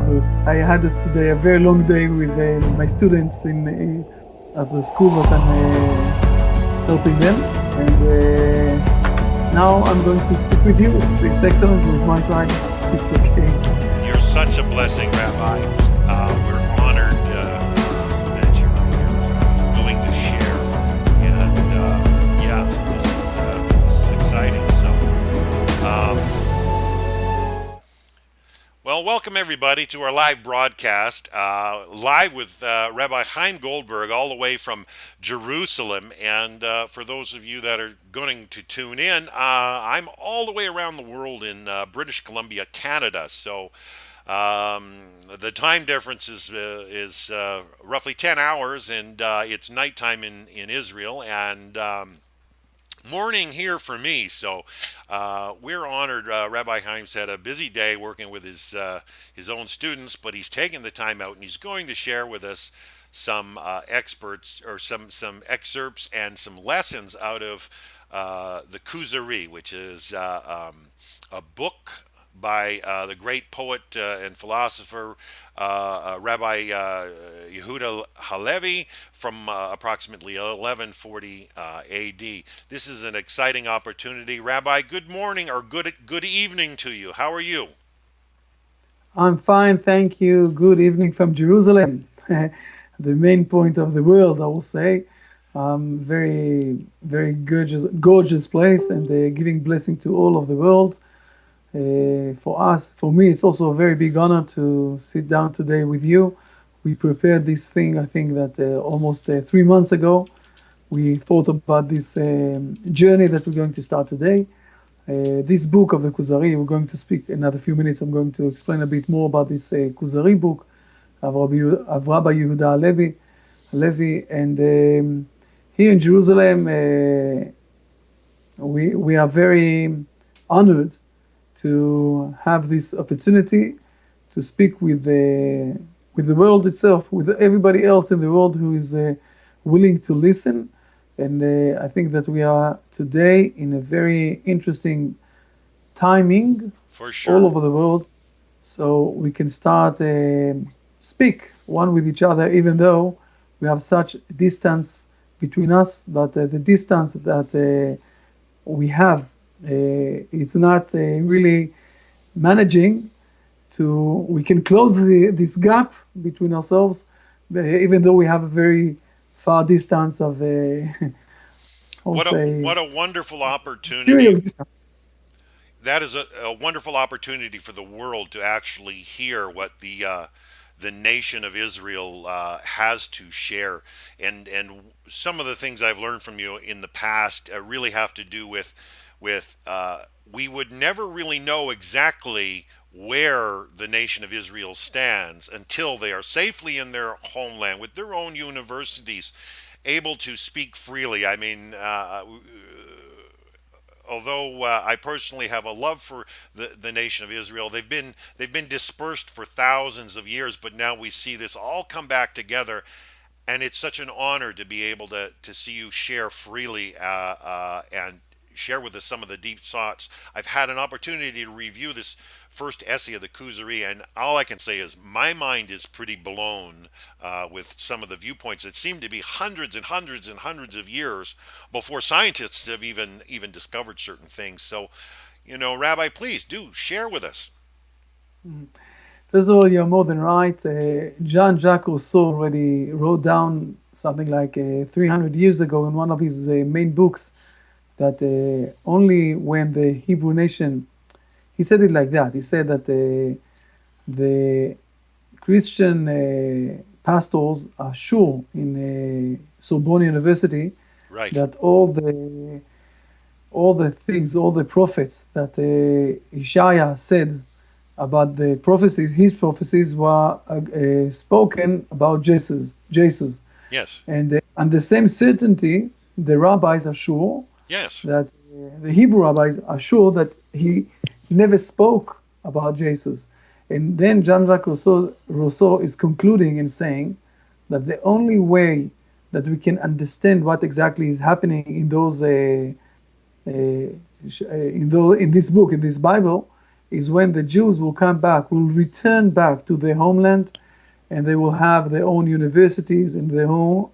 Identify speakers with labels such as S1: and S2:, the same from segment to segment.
S1: I had today a very long day with my students in at the school that I'm helping them, and now I'm going to speak with you. It's excellent with my side. It's okay.
S2: You're such a blessing, Rabbi. We're honored that you're willing to share, and this is exciting. So. Well, welcome everybody to our live broadcast, live with Rabbi Chaim Goldberg all the way from Jerusalem. And for those of you that are going to tune in, I'm all the way around the world in British Columbia, Canada. So the time difference is roughly 10 hours, and it's nighttime in Israel, and morning here for me. So we're honored. Rabbi Chaim's had a busy day working with his own students, but he's taken the time out and he's going to share with us some experts or some excerpts and some lessons out of the Kuzari, which is a book by the great poet and philosopher Rabbi Judah HaLevi from approximately 1140 A.D. This is an exciting opportunity. Rabbi, good morning or good evening to you. How are you?
S1: I'm fine, thank you. Good evening from Jerusalem, the main point of the world, I will say. Very, very gorgeous place, and giving blessing to all of the world. For me, it's also a very big honor to sit down today with you. We prepared this thing, I think that almost 3 months ago. We thought about this journey that we're going to start today. This book of the Kuzari, we're going to speak another few minutes. I'm going to explain a bit more about this Kuzari book of Rabbi Judah HaLevi. And here in Jerusalem, we are very honored to have this opportunity to speak with the world itself, with everybody else in the world who is willing to listen. And I think that we are today in a very interesting timing
S2: for sure,
S1: all over the world. So we can start speak one with each other, even though we have such distance between us, but the distance that we have, it's not really managing to, we can close this gap between ourselves, even though we have a very far distance of
S2: what a wonderful opportunity. That is a wonderful opportunity for the world to actually hear what the nation of Israel has to share, and some of the things I've learned from you in the past really have to do with we would never really know exactly where the nation of Israel stands until they are safely in their homeland with their own universities, able to speak freely. I mean, although I personally have a love for the nation of Israel, they've been dispersed for thousands of years, but now we see this all come back together. And it's such an honor to be able to see you share freely and share with us some of the deep thoughts. I've had an opportunity to review this first essay of the Kuzari, and all I can say is my mind is pretty blown with some of the viewpoints that seem to be hundreds and hundreds and hundreds of years before scientists have even discovered certain things. So, Rabbi, please do share with us.
S1: First of all, you're more than right. Jean-Jacques Rousseau already wrote down something like 300 years ago in one of his main books that only when the Hebrew nation, he said it like that. He said that the Christian pastors are sure in Sorbonne University,
S2: right,
S1: that all the things, all the prophets that Isaiah said about the prophecies, his prophecies were spoken about Jesus.
S2: Yes.
S1: And the same certainty, the rabbis are sure,
S2: yes,
S1: that the Hebrew rabbis are sure that he never spoke about Jesus. And then Jean-Jacques Rousseau is concluding and saying that the only way that we can understand what exactly is happening in those in this book, in this Bible, is when the Jews will come back, will return back to their homeland, and they will have their own universities and their own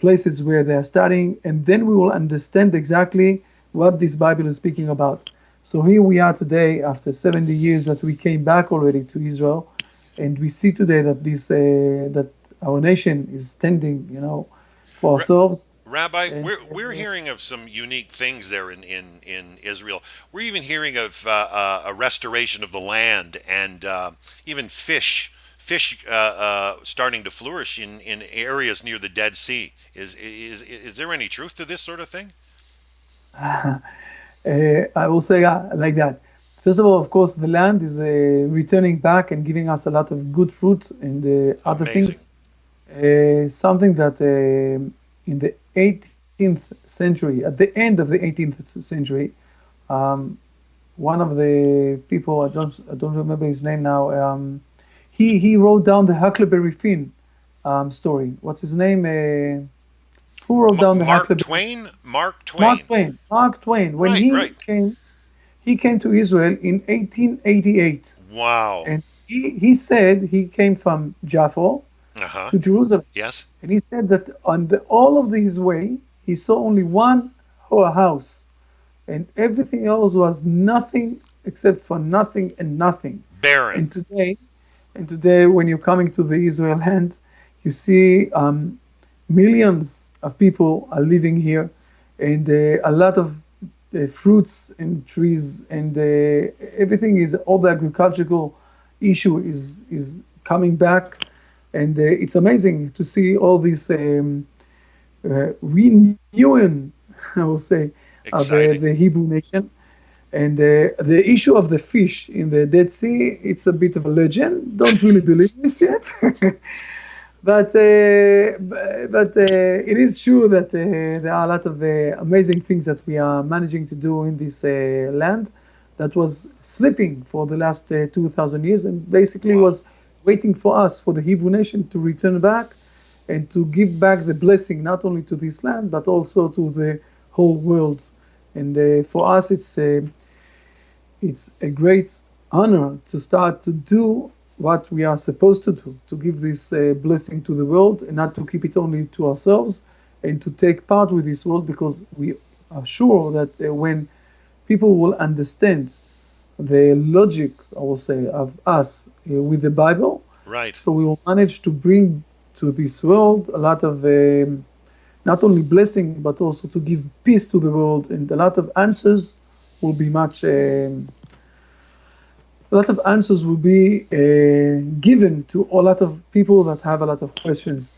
S1: places where they are studying, and then we will understand exactly what this Bible is speaking about. So here we are today, after 70 years that we came back already to Israel, and we see today that that our nation is standing, for
S2: Ra-
S1: ourselves.
S2: Rabbi,
S1: And
S2: we're hearing of some unique things there in Israel. We're even hearing of a restoration of the land and even fish starting to flourish in areas near the Dead Sea. Is there any truth to this sort of thing?
S1: I will say like that. First of all, of course, the land is returning back and giving us a lot of good fruit and other
S2: Amazing.
S1: things. Something that in the 18th century, at the end of the 18th century, um, one of the people, I don't remember his name now, he wrote down the Huckleberry Finn story. What's his name? Who wrote down the
S2: Mark
S1: Huckleberry?
S2: Twain. Mark
S1: Mark
S2: Twain.
S1: Twain. Mark Twain. When
S2: Right. Right.
S1: he came to Israel in 1888,
S2: Wow.
S1: and he said he came from Jaffa
S2: Uh huh.
S1: to Jerusalem,
S2: Yes.
S1: and he said that on all of his way he saw only one house, and everything else was nothing except for nothing and nothing.
S2: Baron.
S1: And today, when you're coming to the Israel land, you see millions of people are living here, and a lot of fruits and trees, and everything is all the agricultural issue is coming back, and it's amazing to see all this renewing, I will say, of
S2: Exciting.
S1: the Hebrew nation. And the issue of the fish in the Dead Sea, it's a bit of a legend. Don't really believe this yet. But it is true that there are a lot of amazing things that we are managing to do in this land that was sleeping for the last 2,000 years and basically
S2: Wow.
S1: was waiting for us, for the Hebrew nation to return back and to give back the blessing not only to this land but also to the whole world. And for us, it's a great honor to start to do what we are supposed to give this blessing to the world and not to keep it only to ourselves and to take part with this world, because we are sure that when people will understand the logic, I will say, of us with the Bible,
S2: Right.
S1: so we will manage to bring to this world a lot of not only blessing but also to give peace to the world, and a lot of answers will be a lot of answers will be given to a lot of people that have a lot of questions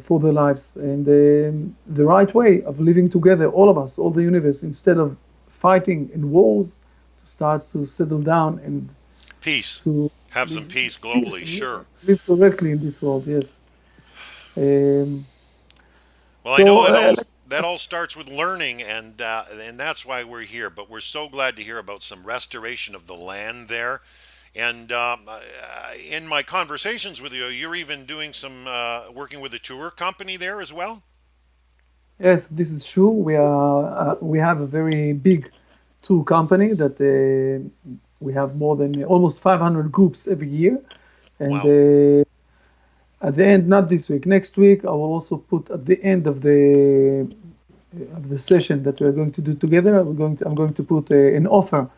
S1: for their lives, and the right way of living together, all of us, all the universe, instead of fighting in wars, to start to settle down and
S2: Peace.
S1: to
S2: Have some
S1: live
S2: peace
S1: peace
S2: globally.
S1: and
S2: Sure.
S1: live correctly in this world. Yes. Um,
S2: Well, I know
S1: so let's
S2: that all starts with learning, and that's why we're here. But we're so glad to hear about some restoration of the land there. And in my conversations with you, you're even doing some working with a tour company there as well.
S1: Yes, this is true. We have a very big tour company that we have more than almost 500 groups every year. And
S2: Wow.
S1: at the end, not this week, next week, I will also put at the end of the session that we're going to do together. I'm going to put an offer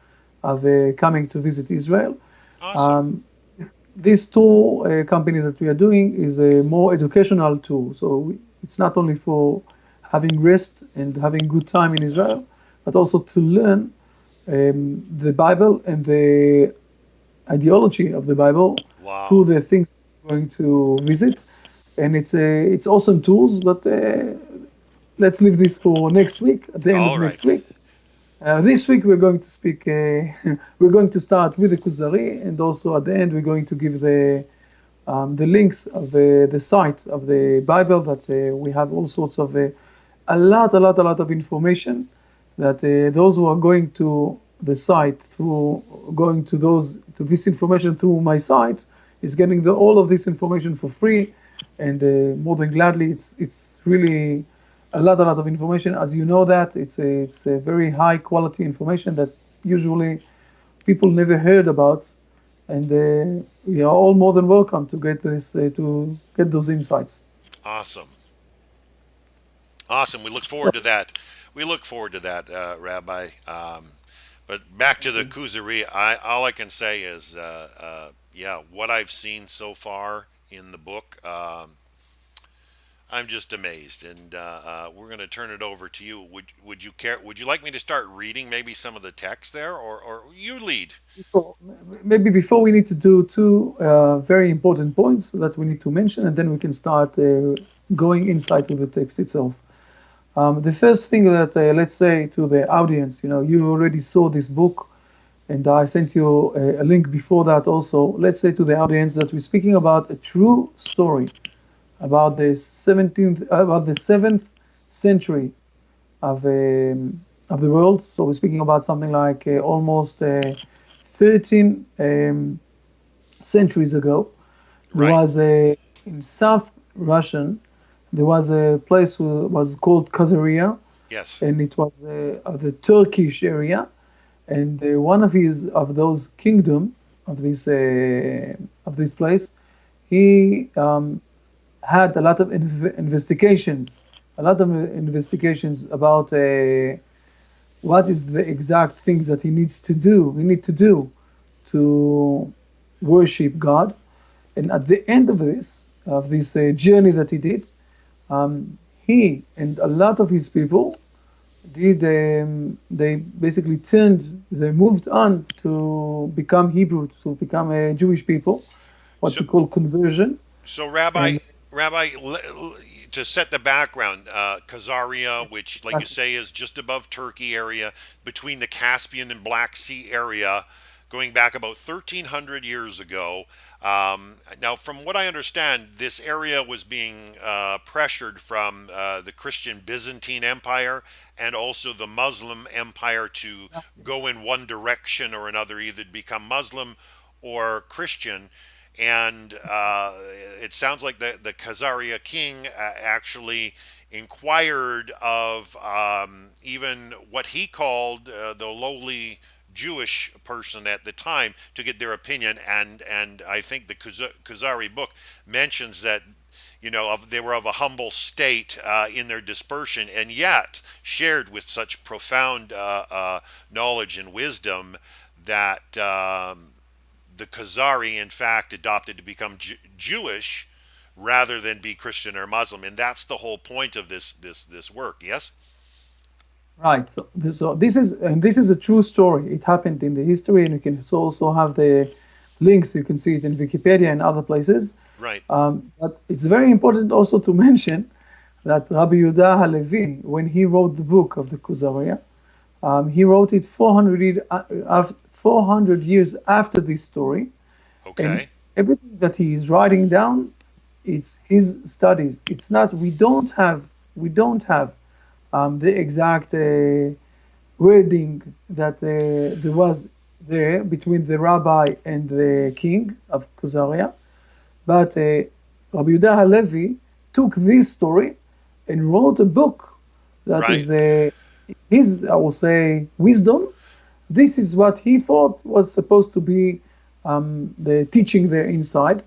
S1: of coming to visit Israel.
S2: Awesome.
S1: Um, this tour company that we are doing is a more educational tour. So it's not only for having rest and having good time in Israel, but also to learn the Bible and the ideology of the Bible through
S2: Wow.
S1: the things we're going to visit. And it's awesome tools, but let's leave this for next week, at the end of
S2: All right.
S1: next week. This week we're going to speak. We're going to start with the Kuzari, and also at the end we're going to give the links of the site of the Bible. That we have all sorts of a lot of information that those who are going to the site through going to this information through my site is getting all of this information for free, and more than gladly. It's really a lot of information. As you know that it's a very high quality information that usually people never heard about, and we are all more than welcome to get this to get those insights.
S2: Awesome. Awesome. We look
S1: So
S2: forward to that. We look forward to that, Rabbi. But back to
S1: thank
S2: the
S1: you.
S2: Kuzari, all I can say is, yeah, what I've seen so far in the book, I'm just amazed. And we're going to turn it over to you. Would you care? Would you like me to start reading maybe some of the text there, or you lead?
S1: Before, maybe before we need to do two very important points that we need to mention, and then we can start going inside to the text itself. The first thing that let's say to the audience, you already saw this book, and I sent you a link before that also. Let's say to the audience that we're speaking about a true story about the 17th, about the 7th century of the world. So we're speaking about something like almost 13 centuries ago. There
S2: Right.
S1: was a in South Russian. There was a place was called Kuzari,
S2: Yes.
S1: and it was the Turkish area. And one of those kingdom of this place, he had a lot of investigations about what is the exact things that he needs to do. We need to do to worship God. And at the end of this journey that he did, he and a lot of his people did they basically they moved on to become Hebrew, to become a Jewish people, what
S2: So
S1: we call conversion.
S2: So,
S1: And
S2: Rabbi, to set the background, Khazaria,
S1: yes,
S2: which, like you
S1: exactly.
S2: say, is just above Turkey area, between the Caspian and Black Sea area, going back about 1,300 years ago. Now, from what I understand, this area was being pressured from the Christian Byzantine Empire and also the Muslim Empire to go in one direction or another, either become Muslim or Christian. And it sounds like the Khazaria king actually inquired of even what he called the lowly Jewish person at the time to get their opinion. And I think the Kuzari book mentions that they were of a humble state in their dispersion, and yet shared with such profound knowledge and wisdom that the Khazari, in fact, adopted to become Jewish rather than be Christian or Muslim, and that's the whole point of this work. Yes.
S1: Right. This is a true story. It happened in the history, and you can also have the links. You can see it in Wikipedia and other places.
S2: Right.
S1: But it's very important also to mention that Rabbi Judah HaLevi, when he wrote the book of the Kuzari, he wrote it 400 years after this story, and
S2: Okay.
S1: everything that he is writing down, it's his studies. It's not. We don't have the exact wording that there was there between the rabbi and the king of Kuzari. But Rabbi Yehuda HaLevi took this story and wrote a book that
S2: Right.
S1: is his, I will say, wisdom. This is what he thought was supposed to be the teaching there inside.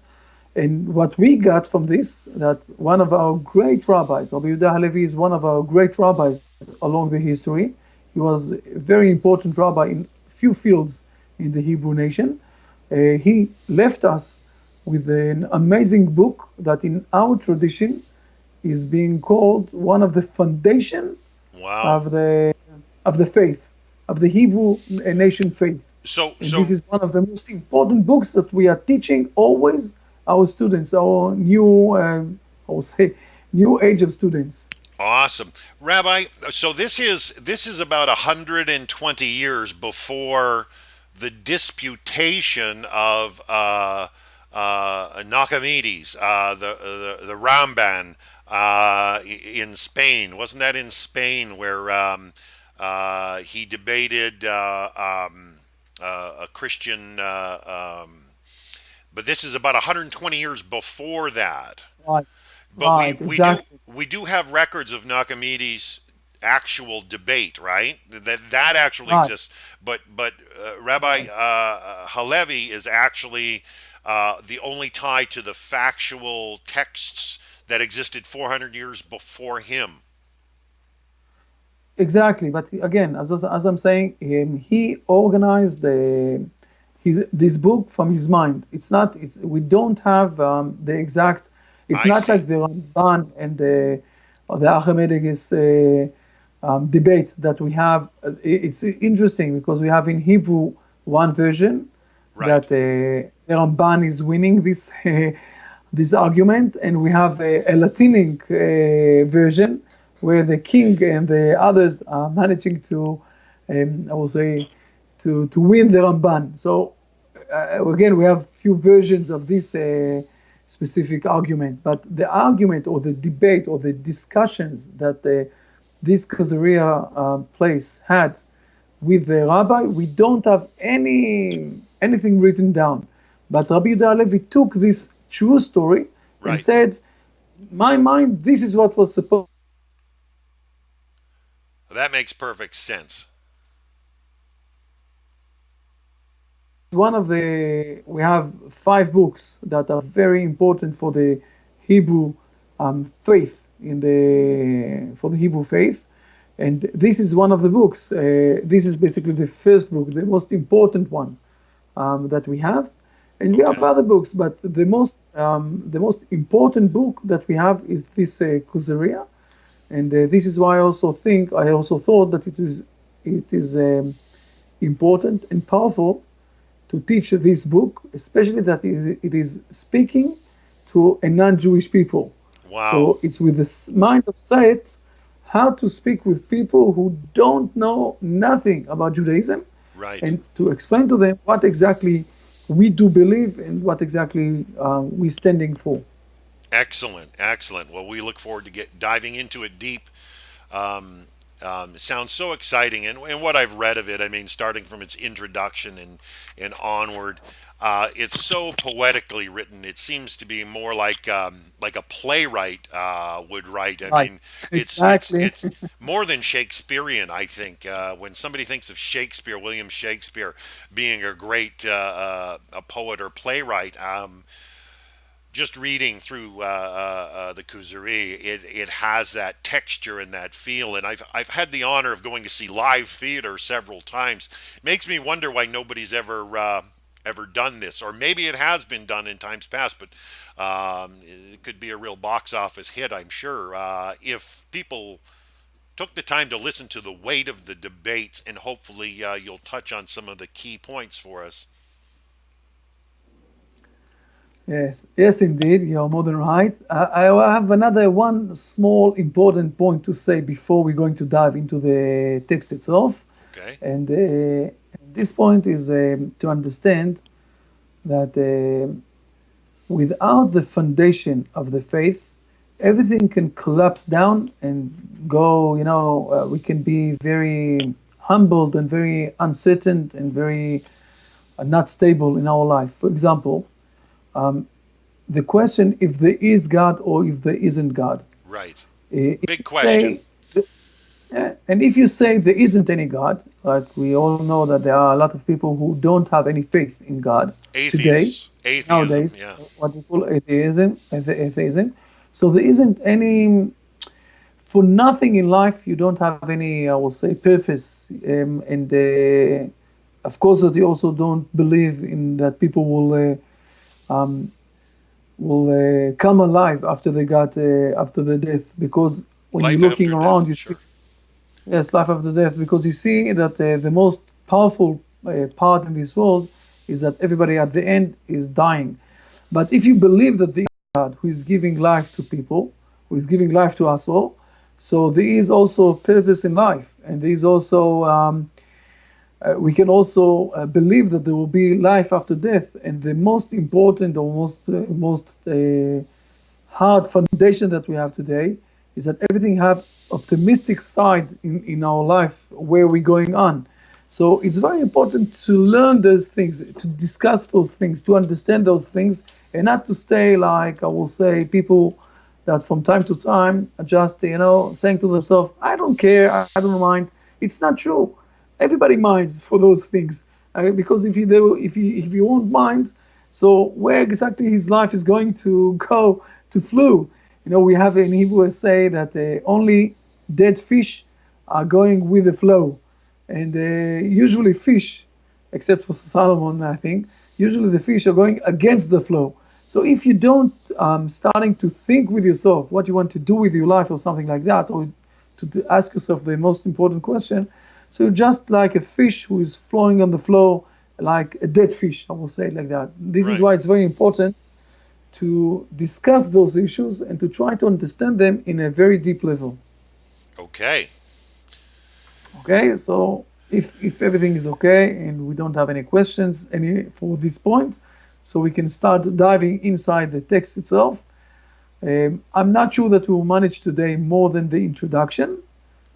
S1: And what we got from this, that one of our great rabbis, Rabbi Yehuda HaLevi is one of our great rabbis along the history. He was a very important rabbi in few fields in the Hebrew nation. He left us with an amazing book that in our tradition is being called one of the foundation
S2: Wow.
S1: of the faith, of the Hebrew nation faith.
S2: So
S1: And this
S2: so
S1: is one of the most important books that we are teaching always our students, our new, I will say, new age of students.
S2: awesome, Rabbi. So this is about 120 years before the disputation of Nachmanides, the Ramban in Spain. Wasn't that in Spain where he debated a Christian? But this is about 120 years before that.
S1: Right,
S2: But we
S1: right,
S2: we do
S1: exactly.
S2: we do have records of Nachmanides actual debate, right? That actually
S1: Right.
S2: exists. But Rabbi Halevi is actually the only tie to the factual texts that existed 400 years before him.
S1: Exactly, but again, as I'm saying, he organized this book from his mind. It's not. It's we don't have the exact. It's
S2: I
S1: not
S2: see.
S1: like the Ramban and the Archimedes debates that we have. It's interesting because we have in Hebrew one version
S2: Right.
S1: that the Ramban is winning this this argument, and we have a Latinic version where the king and the others are managing to, I will say, to win the Ramban. So again, we have few versions of this specific argument, but the argument or the debate or the discussions that this Kuzari place had with the rabbi, we don't have anything written down. But Rabbi Yehuda HaLevi took this true story and
S2: Right.
S1: said, my mind, this is what was supposed.
S2: That makes perfect sense.
S1: One of we have five books that are very important for the Hebrew faith for the Hebrew faith, and this is one of the books. This is basically the first book, the most important one that we have, and we have
S2: Okay.
S1: other books, but the most important book that we have is this Kuzaria, and this is why I also thought that it is important and powerful to teach this book, especially that it is speaking to a non-Jewish people.
S2: Wow.
S1: So it's with the mind of Seth how to speak with people who don't know nothing about Judaism
S2: Right.
S1: and to explain to them what exactly we do believe and what exactly we're standing for.
S2: Excellent. Excellent. Well, we look forward to get diving into it deep. It sounds so exciting, and what I've read of it, I mean, starting from its introduction and onward, it's so poetically written. It seems to be more like a playwright would write. I
S1: Right.
S2: mean,
S1: Exactly.
S2: it's more than Shakespearean. I think when somebody thinks of Shakespeare, William Shakespeare, being a great a poet or playwright. Just reading through the Kuzari, it has that texture and that feel. And I've had the honor of going to see live theater several times. It makes me wonder why nobody's ever done this, or maybe it has been done in times past. But it could be a real box office hit, I'm sure, if people took the time to listen to the weight of the debates, and hopefully you'll touch on some of the key points for us.
S1: Yes, yes, indeed, you're more than right. I have another one small important point to say before we're going to dive into the text itself.
S2: Okay.
S1: And this point is to understand that without the foundation of the faith, everything can collapse down and go, we can be very humbled and very uncertain and very not stable in our life. For example, um, the question if there is God or if there isn't God.
S2: Right.
S1: If
S2: Big
S1: you say,
S2: question.
S1: and if you say there isn't any God, like we all know that there are a lot of people who don't have any faith in God today,
S2: Atheists. Atheism.
S1: nowadays,
S2: Yeah.
S1: what we call atheism. So there isn't any, for nothing in life, you don't have any, I will say, purpose. And of course, that you also don't believe in that people will come alive after they got after the death, because when you're
S2: Life
S1: looking
S2: after death.
S1: around you see,
S2: Sure.
S1: yes, life after death, because you see that the most powerful part in this world is that everybody at the end is dying. But if you believe that the God who is giving life to people, who is giving life to us all, so there is also purpose in life, and there is also we can also believe that there will be life after death. And the most important or most hard foundation that we have today is that everything have optimistic side in our life where we're going on. So it's very important to learn those things, to discuss those things, to understand those things, and not to stay like I will say people that from time to time are just, saying to themselves, I don't care, I don't mind. It's not true. Everybody minds for those things. Because if you won't mind, so where exactly his life is going to go to flew? We have in Hebrew a say that only dead fish are going with the flow. And usually fish, except for Solomon, I think, usually the fish are going against the flow. So if you don't starting to think with yourself what you want to do with your life or something like that, or to ask yourself the most important question, so you're just like a fish who is flowing on the flow, like a dead fish, I will say it like that. This is
S2: Right.
S1: why it's very important to discuss those issues and to try to understand them in a very deep level.
S2: Okay.
S1: Okay, so if everything is okay and we don't have any questions any for this point, so we can start diving inside the text itself. I'm not sure that we will manage today more than the introduction,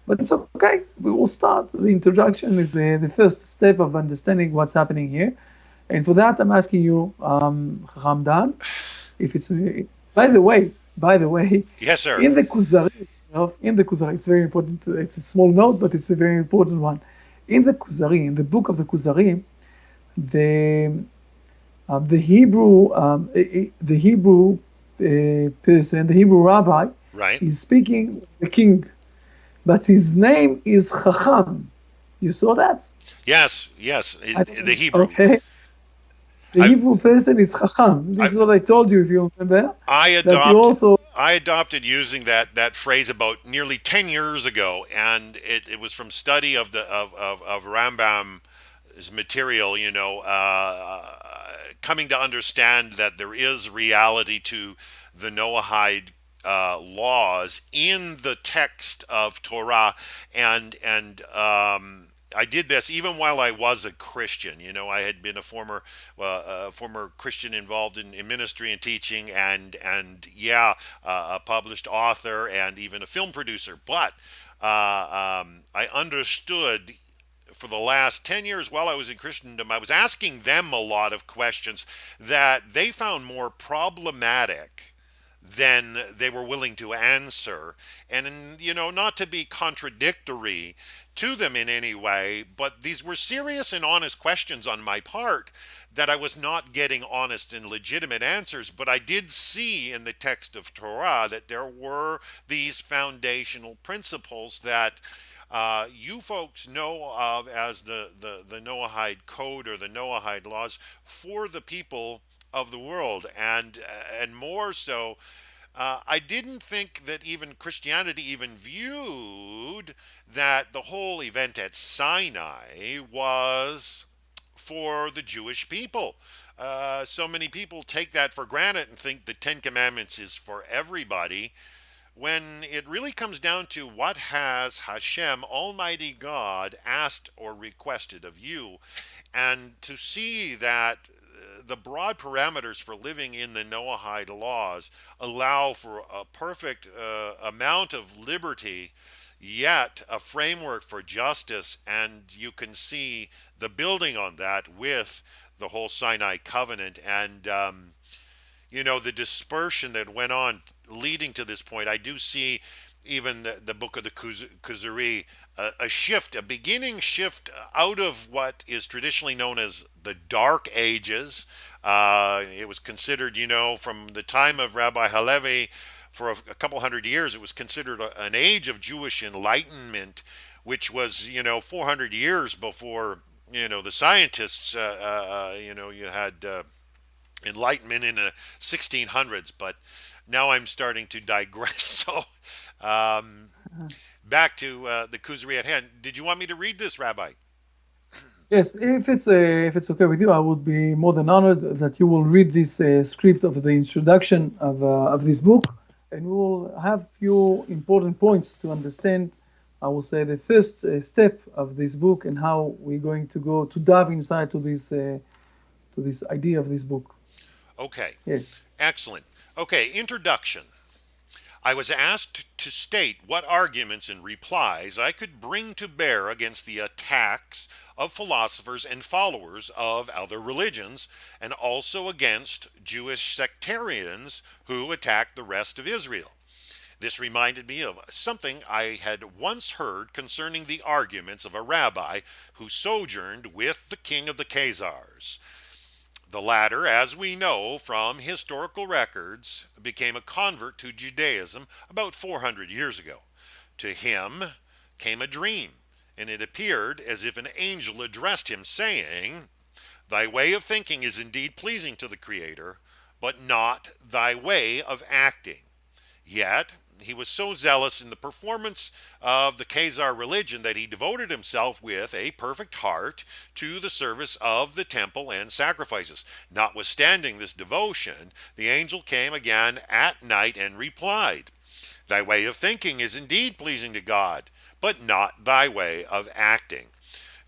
S1: but it's okay. We will start. The introduction is the first step of understanding what's happening here, and for that, I'm asking you, Ramdan, if it's. By the way,
S2: Yes, sir.
S1: in the Kuzari, in the Kuzari, it's very important. It's a small note, but it's a very important one. In the Kuzari, in the book of the Kuzari, the the Hebrew person, the Hebrew rabbi,
S2: Right.
S1: is speaking the king, but his name is Chacham. You saw that?
S2: Yes. Yes.
S1: I
S2: The
S1: think,
S2: Hebrew.
S1: okay. The
S2: I
S1: Hebrew person is Chacham.
S2: I
S1: This is what I told you, if you remember,
S2: I
S1: that you
S2: adopt
S1: also.
S2: I adopted using that phrase about nearly 10 years ago, and it was from study of Rambam's material. Coming to understand that there is reality to the Noahide laws in the text of Torah, and I did this even while I was a Christian. I had been a former Christian involved in ministry and teaching, and yeah, a published author and even a film producer. But I understood for the last 10 years while I was in Christendom, I was asking them a lot of questions that they found more problematic than they were willing to answer. And, not to be contradictory to them in any way, but these were serious and honest questions on my part that I was not getting honest and legitimate answers. But I did see in the text of Torah that there were these foundational principles that you folks know of as the Noahide Code or the Noahide laws for the people of the world, and more so, I didn't think that even Christianity even viewed that the whole event at Sinai was for the Jewish people. So many people take that for granted and think the Ten Commandments is for everybody, when it really comes down to what has Hashem, Almighty God, asked or requested of you, and to see that the broad parameters for living in the Noahide laws allow for a perfect amount of liberty, yet a framework for justice, and you can see the building on that with the whole Sinai covenant, and the dispersion that went on leading to this point. I do see even the book of the Kuzari, a shift, a beginning shift out of what is traditionally known as the Dark Ages. It was considered, from the time of Rabbi HaLevi for a couple hundred years, it was considered an age of Jewish enlightenment, which was, 400 years before, the scientists, you had Enlightenment in the 1600s, but now I'm starting to digress. So, um, back to the Kuzari at hand. Did you want me to read this, Rabbi?
S1: Yes, if it's okay with you, I would be more than honored that you will read this script of the introduction of this book, and we will have few important points to understand. I will say the first step of this book and how we're going to go to dive inside to this idea of this book.
S2: Okay,
S1: Yes.
S2: excellent. Okay, introduction. I was asked to state what arguments and replies I could bring to bear against the attacks of philosophers and followers of other religions, and also against Jewish sectarians who attack the rest of Israel. This reminded me of something I had once heard concerning the arguments of a rabbi who sojourned with the king of the Khazars. The latter, as we know from historical records, became a convert to Judaism about 400 years ago. To him came a dream, and it appeared as if an angel addressed him, saying, "Thy way of thinking is indeed pleasing to the Creator, but not thy way of acting." Yet, he was so zealous in the performance of the Khazar religion that he devoted himself with a perfect heart to the service of the temple and sacrifices. Notwithstanding this devotion, the angel came again at night and replied, "Thy way of thinking is indeed pleasing to God, but not thy way of acting."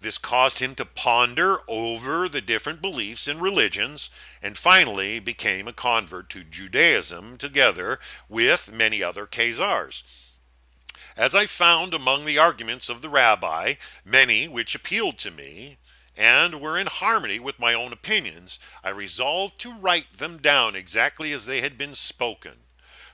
S2: This caused him to ponder over the different beliefs and religions, and finally became a convert to Judaism together with many other Khazars. As I found among the arguments of the rabbi many which appealed to me and were in harmony with my own opinions, I resolved to write them down exactly as they had been spoken.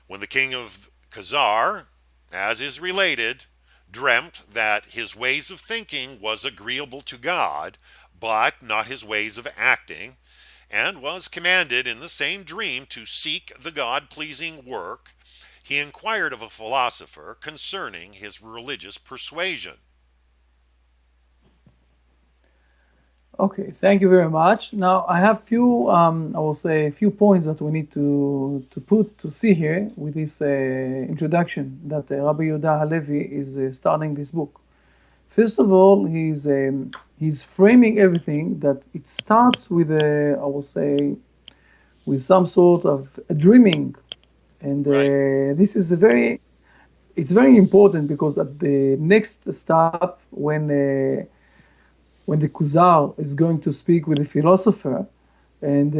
S2: When the king of Khazar, as is related, dreamt that his ways of thinking was agreeable to God, but not his ways of acting, and was commanded in the same dream to seek the God-pleasing work, he inquired of a philosopher concerning his religious persuasion.
S1: Okay, thank you very much. Now I have few, I will say, a few points that we need to see here with this introduction that Rabbi Judah HaLevi is starting this book. First of all, he's framing everything that it starts with I will say, with some sort of a dreaming, and
S2: Right,
S1: this is it's very important because at the next stop when the Kuzar is going to speak with the philosopher, and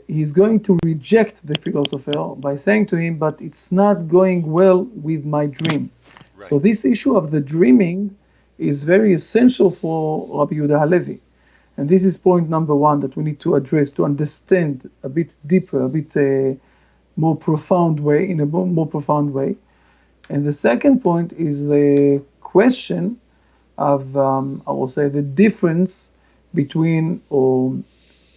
S1: he's going to reject the philosopher by saying to him, but it's not going well with my dream.
S2: right.
S1: So this issue of the dreaming is very essential for Rabbi Yehuda HaLevi. And this is point number one that we need to address, to understand a bit deeper, a bit more profound way, in a more profound way. And the second point is the question of, I will say, the difference between, or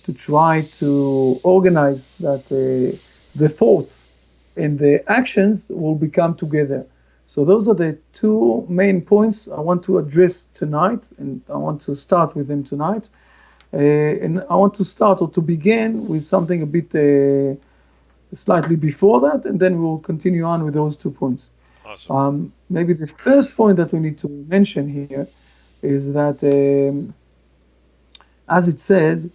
S1: to try to organize that the thoughts and the actions will become together. So those are the two main points I want to address tonight, and I want to start with them tonight. And I want to start or to begin with something a bit slightly before that, and then we'll continue on with those 2 points.
S2: Awesome.
S1: Maybe the first point that we need to mention here is that, as it said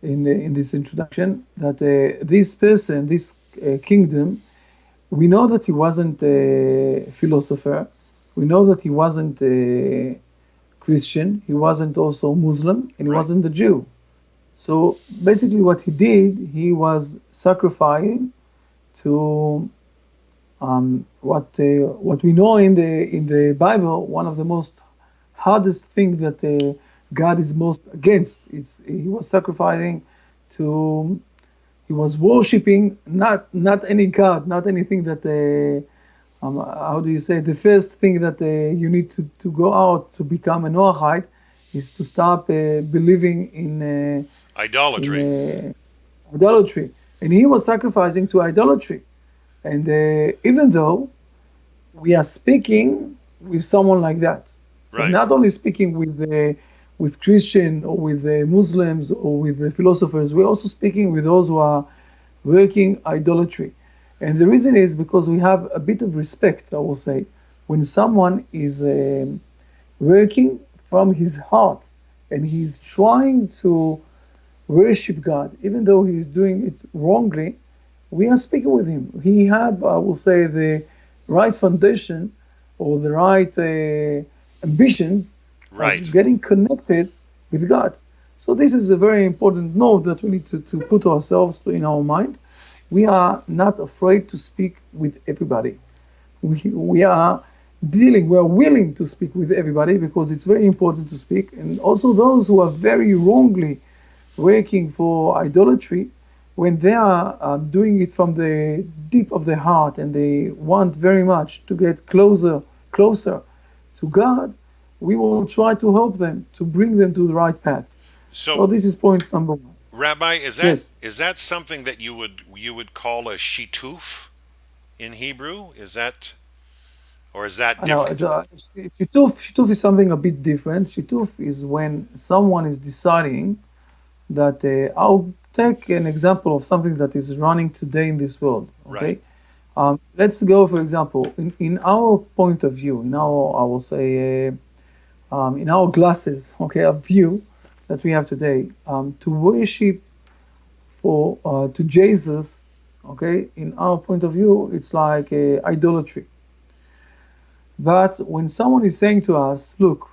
S1: in this introduction, that this person, this kingdom, we know that he wasn't a philosopher. We know that he wasn't a Christian. He wasn't also Muslim, and he
S2: Right,
S1: wasn't a Jew. So basically, what he did, he was sacrificing to what we know in the Bible. One of the most hardest thing that God is most against. He was sacrificing to. He was worshiping not any God, not anything that. How do you say? The first thing that you need to go out to become a Noahide is to stop believing in
S2: idolatry.
S1: idolatry, and he was sacrificing to idolatry. And even though we are speaking with someone like that, so
S2: Right,
S1: not only speaking with Christian or with Muslims or with the philosophers, we're also speaking with those who are working idolatry. And the reason is because we have a bit of respect, I will say, when someone is working from his heart and he's trying to worship God, even though he's doing it wrongly, we are speaking with him. He have, I will say, the right foundation or the right ambitions of
S2: right.
S1: getting connected with God. So this is a very important note that we need to put ourselves in our mind. We are not afraid to speak with everybody. We are willing to speak with everybody because it's very important to speak. And also those who are very wrongly working for idolatry, when they are doing it from the deep of their heart and they want very much to get closer to God, we will try to help them to bring them to the right path. So
S2: So,
S1: this is point number one.
S2: Rabbi, is that
S1: Yes.
S2: is that something that you would call a shituf in Hebrew? Is that, or is that
S1: I know.
S2: different?
S1: Shituf is something a bit different. Shituf is when someone is deciding that I'll take an example of something that is running today in this world.
S2: Right.
S1: Okay, let's go for example in our point of view, in our I will say in our glasses, okay, a view that we have today, to worship for to Jesus, okay, in our point of view, it's like idolatry. But when someone is saying to us, look,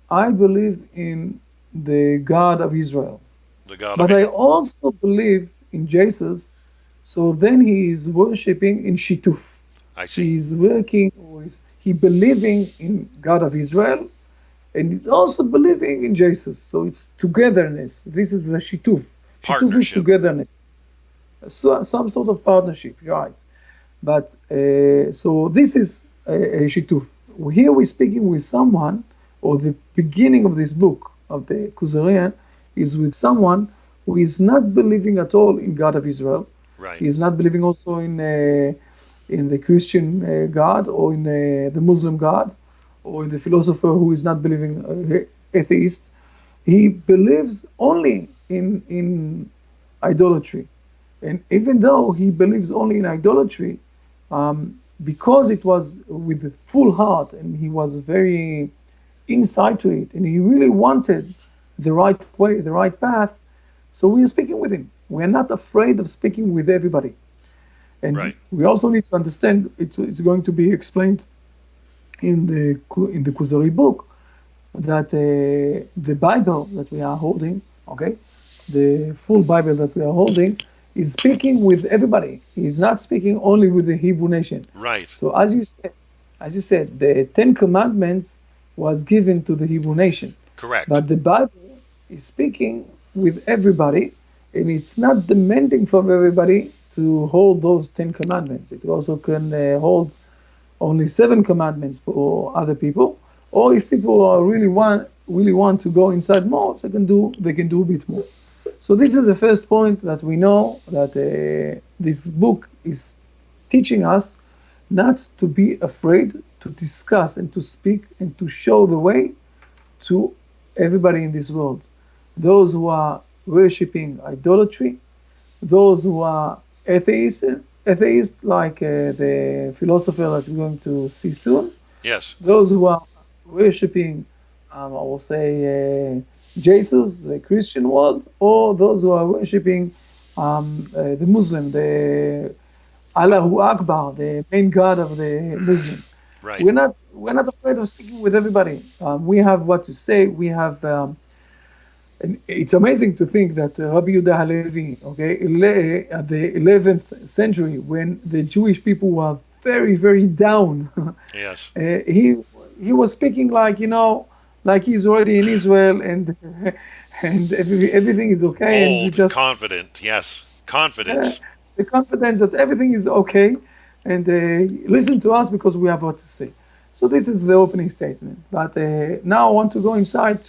S1: I believe in the God of Israel,
S2: The God of
S1: but I also believe in Jesus. So then he is worshiping in Shituf.
S2: I see.
S1: He is working, or is he believing in God of Israel, and he's also believing in Jesus. So it's togetherness. This is a Shituf. Shituf is
S2: Partnership.
S1: togetherness. So, some sort of partnership, right? But so this is a Shituf. Here we're speaking with someone, or the beginning of this book of the Kuzari is with someone who is not believing at all in God of Israel.
S2: Right.
S1: He is not believing also in the Christian God, or in the Muslim God, or in the philosopher who is not believing atheist. He believes only in idolatry. And even though he believes only in idolatry, because it was with the full heart and he was very inside to it and he really wanted the right way, the right path, so we are speaking with him. We are not afraid of speaking with everybody. And
S2: Right.
S1: we also need to understand it's going to be explained in the Kuzari book that the Bible that we are holding, okay, the full Bible that we are holding, is speaking with everybody. He's not speaking only with the Hebrew nation.
S2: Right.
S1: So as you said, the Ten Commandments was given to the Hebrew nation,
S2: Correct.
S1: but the Bible is speaking with everybody, and it's not demanding from everybody to hold those Ten Commandments. It also can hold only seven commandments for other people, or if people are really want to go inside more, they can do a bit more. So this is the first point that we know that this book is teaching us not to be afraid to discuss and to speak and to show the way to everybody in this world. Those who are worshipping idolatry, those who are atheists like the philosopher that we're going to see soon,
S2: Yes.
S1: those who are worshipping, I will say, Jesus, the Christian world, or those who are worshipping the Muslim, the Allahu Akbar, the main God of the Muslims.
S2: Right.
S1: We're not afraid of speaking with everybody. We have what to say. We have and it's amazing to think that Rabbi Judah HaLevi, okay, at the 11th century, when the Jewish people were very, very down,
S2: Yes.
S1: he was speaking like like he's already in Israel and and everything is okay, and we
S2: Bold,
S1: just
S2: confident. Yes.
S1: uh,
S2: Confidence.
S1: the confidence that everything is okay, and listen to us because we have what to say. So this is the opening statement. But now I want to go inside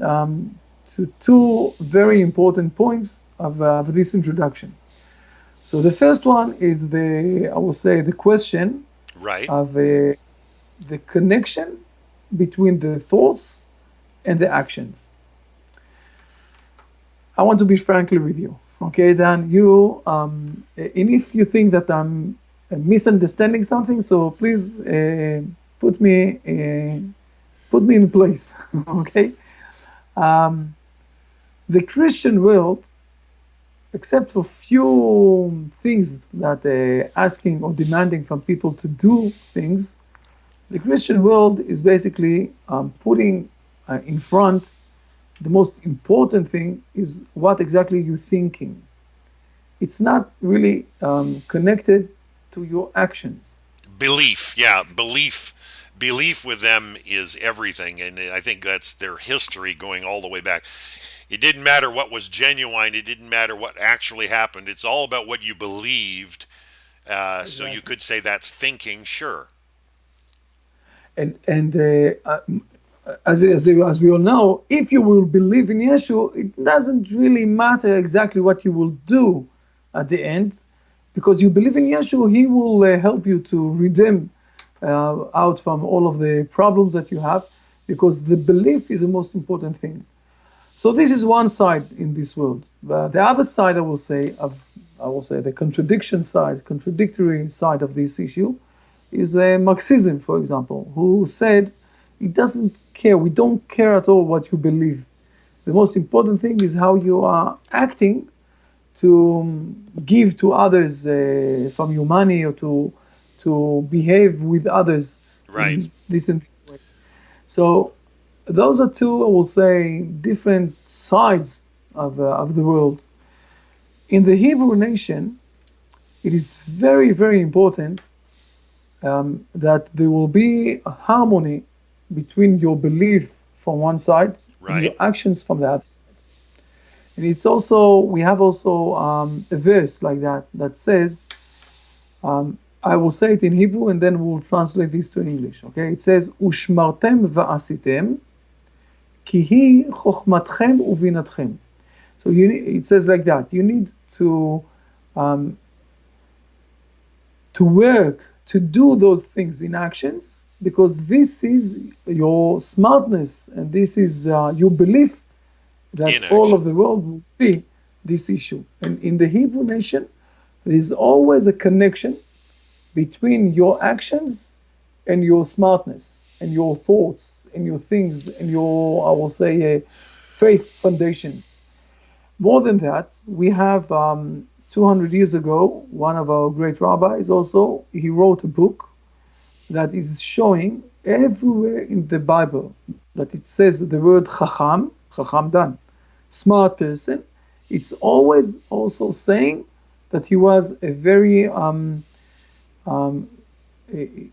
S1: um, to two very important points of this introduction. So the first one is I will say, the question
S2: Right.
S1: of the connection between the thoughts and the actions. I want to be frankly with you, okay, Dan. And if you think that I'm misunderstanding something, so please put me uh, put me in place, okay. Um, the Christian world, except for few things that asking or demanding from people to do things, the Christian world is basically putting in front the most important thing is what exactly you're thinking. It's not really connected to your actions.
S2: Belief. Yeah. Belief. Belief with them is everything, and I think that's their history going all the way back. it didn't matter what was genuine. It didn't matter what actually happened. It's all about what you believed. So you
S1: Exactly.
S2: could say that's thinking, sure.
S1: And as we all know, if you will believe in Yeshua, it doesn't really matter exactly what you will do at the end, because you believe in Yeshua, He will help you to redeem out from all of the problems that you have, because the belief is the most important thing. So this is one side in this world. The other side, I will say the contradictory side of this issue is Marxism, for example, who said it doesn't care. We don't care at all what you believe. The most important thing is how you are acting to give to others from your money, or to behave with others
S2: Right.
S1: in this and this way. So those are two, I will say, different sides of the world. In the Hebrew nation, it is very, very important that there will be a harmony between your belief from one side and your
S2: Right.
S1: actions from the other side. And it's also, we have also a verse like that that says, I will say it in Hebrew and then we'll translate this to English. Okay, it says, "Ushmartem va'asitem, ki hi chochmatchem uvinatchem." So it says like that. You need um, to work to do those things in actions, because this is your smartness and this is your belief that
S2: In
S1: all of
S2: action.
S1: the world will see this issue. And in the Hebrew nation, there is always a connection between your actions and your smartness and your thoughts and your things and your, I will say, faith foundation. More than that, we have 200 years ago, one of our great rabbis also, he wrote a book that is showing everywhere in the Bible that it says the word chacham dan, smart person. It's always also saying that he was a very, um,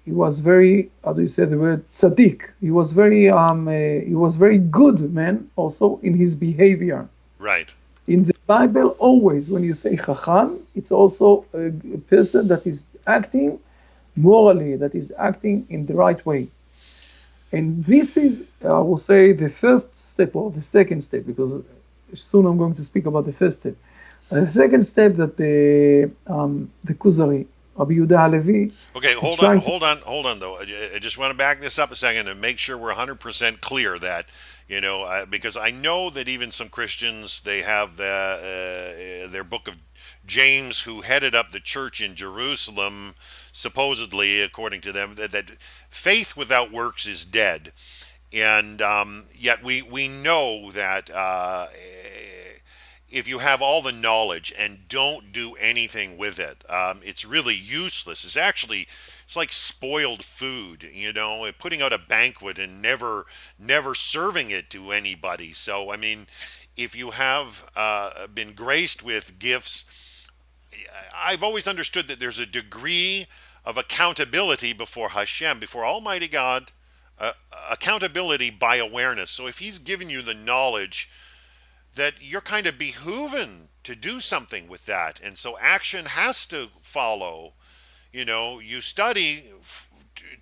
S1: he was very, how do you say the word, tzaddik. He was very good man also in his behavior.
S2: Right.
S1: In the Bible, always when you say chacham, it's also a person that is acting morally, that is acting in the right way. And this is, I will say, the first step or the second step, because soon I'm going to speak about the first step. The second step that the Kuzari, Rabbi Judah HaLevi,
S2: Okay,
S1: is
S2: hold on,
S1: trying to.
S2: hold on, hold on. Though I just want to back this up a second and make sure we're 100% clear that because I know that even some Christians they have their book of James, who headed up the church in Jerusalem, supposedly according to them that faith without works is dead, and yet we know that if you have all the knowledge and don't do anything with it, it's really useless. It's like spoiled food, putting out a banquet and never serving it to anybody. So I mean, if you have been graced with gifts, I've always understood that there's a degree of accountability before Hashem, before Almighty God, uh, accountability by awareness. So if He's given you the knowledge, that you're kind of behooven to do something with that. And so action has to follow. You study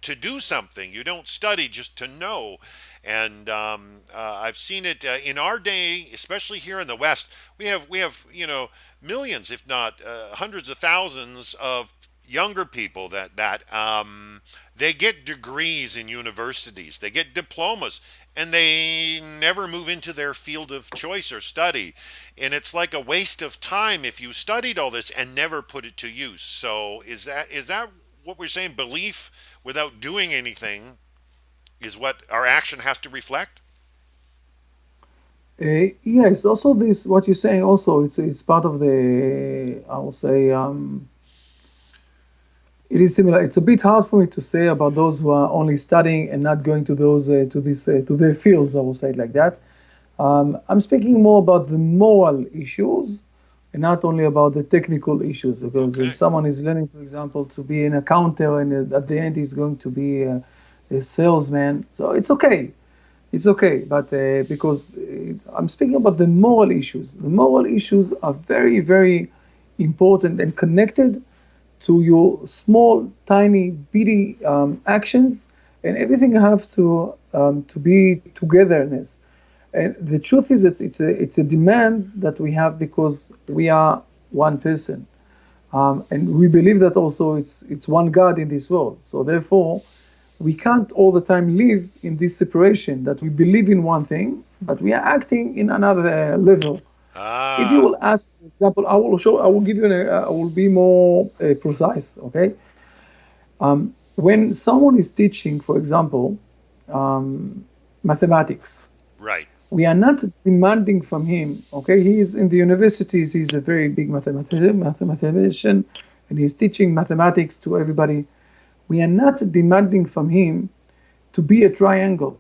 S2: to do something. You don't study just to know. And I've seen it in our day, especially here in the West. We have millions, if not hundreds of thousands of younger people that they get degrees in universities, they get diplomas, and they never move into their field of choice or study. And it's like a waste of time if you studied all this and never put it to use. So is that what we're saying? Belief without doing anything is what our action has to reflect?
S1: Yes, also this, what you're saying also, it's part of the, I will say, it is similar. It's a bit hard for me to say about those who are only studying and not going to those to their fields. I will say it like that. I'm speaking more about the moral issues and not only about the technical issues. Because if
S2: Okay.
S1: someone is learning, for example, to be an accountant and at the end he's going to be a salesman, so it's okay. It's okay, but because I'm speaking about the moral issues. The moral issues are very, very important and connected to your small, tiny, bitty actions, and everything have to be togetherness. And the truth is that it's a demand that we have because we are one person, and we believe that also it's one God in this world. So therefore, we can't all the time live in this separation that we believe in one thing, but we are acting in another level. If you
S2: Ah,
S1: will ask, for example, I will give you, I will be more precise, okay? When someone is teaching, for example, mathematics,
S2: right.
S1: we are not demanding from him, okay? He is in the universities, he's a very big mathematician, and he's teaching mathematics to everybody. We are not demanding from him to be a triangle.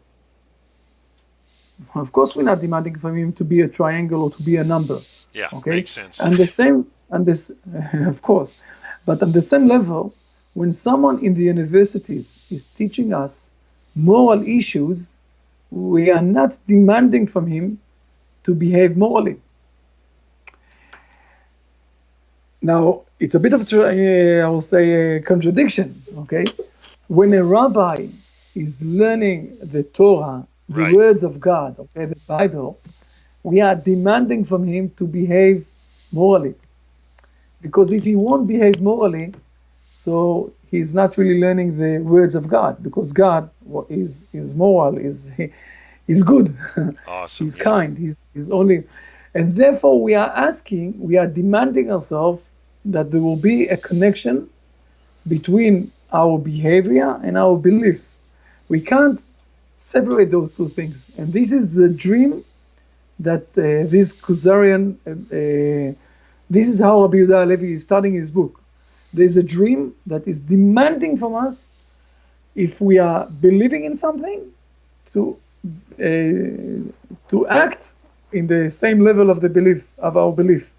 S1: Of course, we're not demanding from him to be a triangle or to be a number,
S2: Yeah,
S1: okay?
S2: makes sense.
S1: And the same, and this, of course, but on the same level, when someone in the universities is teaching us moral issues, we are not demanding from him to behave morally. Now, it's a bit of, I will say, a contradiction, okay? When a rabbi is learning the Torah, the
S2: Right.
S1: words of God, okay, the Bible, we are demanding from him to behave morally. Because if he won't behave morally, so he's not really learning the words of God, because God is moral, is good,
S2: Awesome.
S1: he's
S2: Yeah.
S1: kind, he's only, and therefore we are demanding ourselves that there will be a connection between our behavior and our beliefs. We can't separate those two things, and this is the dream that this Kuzarian, this is how Rabbi Judah HaLevi is starting his book. There's a dream that is demanding from us, if we are believing in something, to act in the same level of the belief of our belief.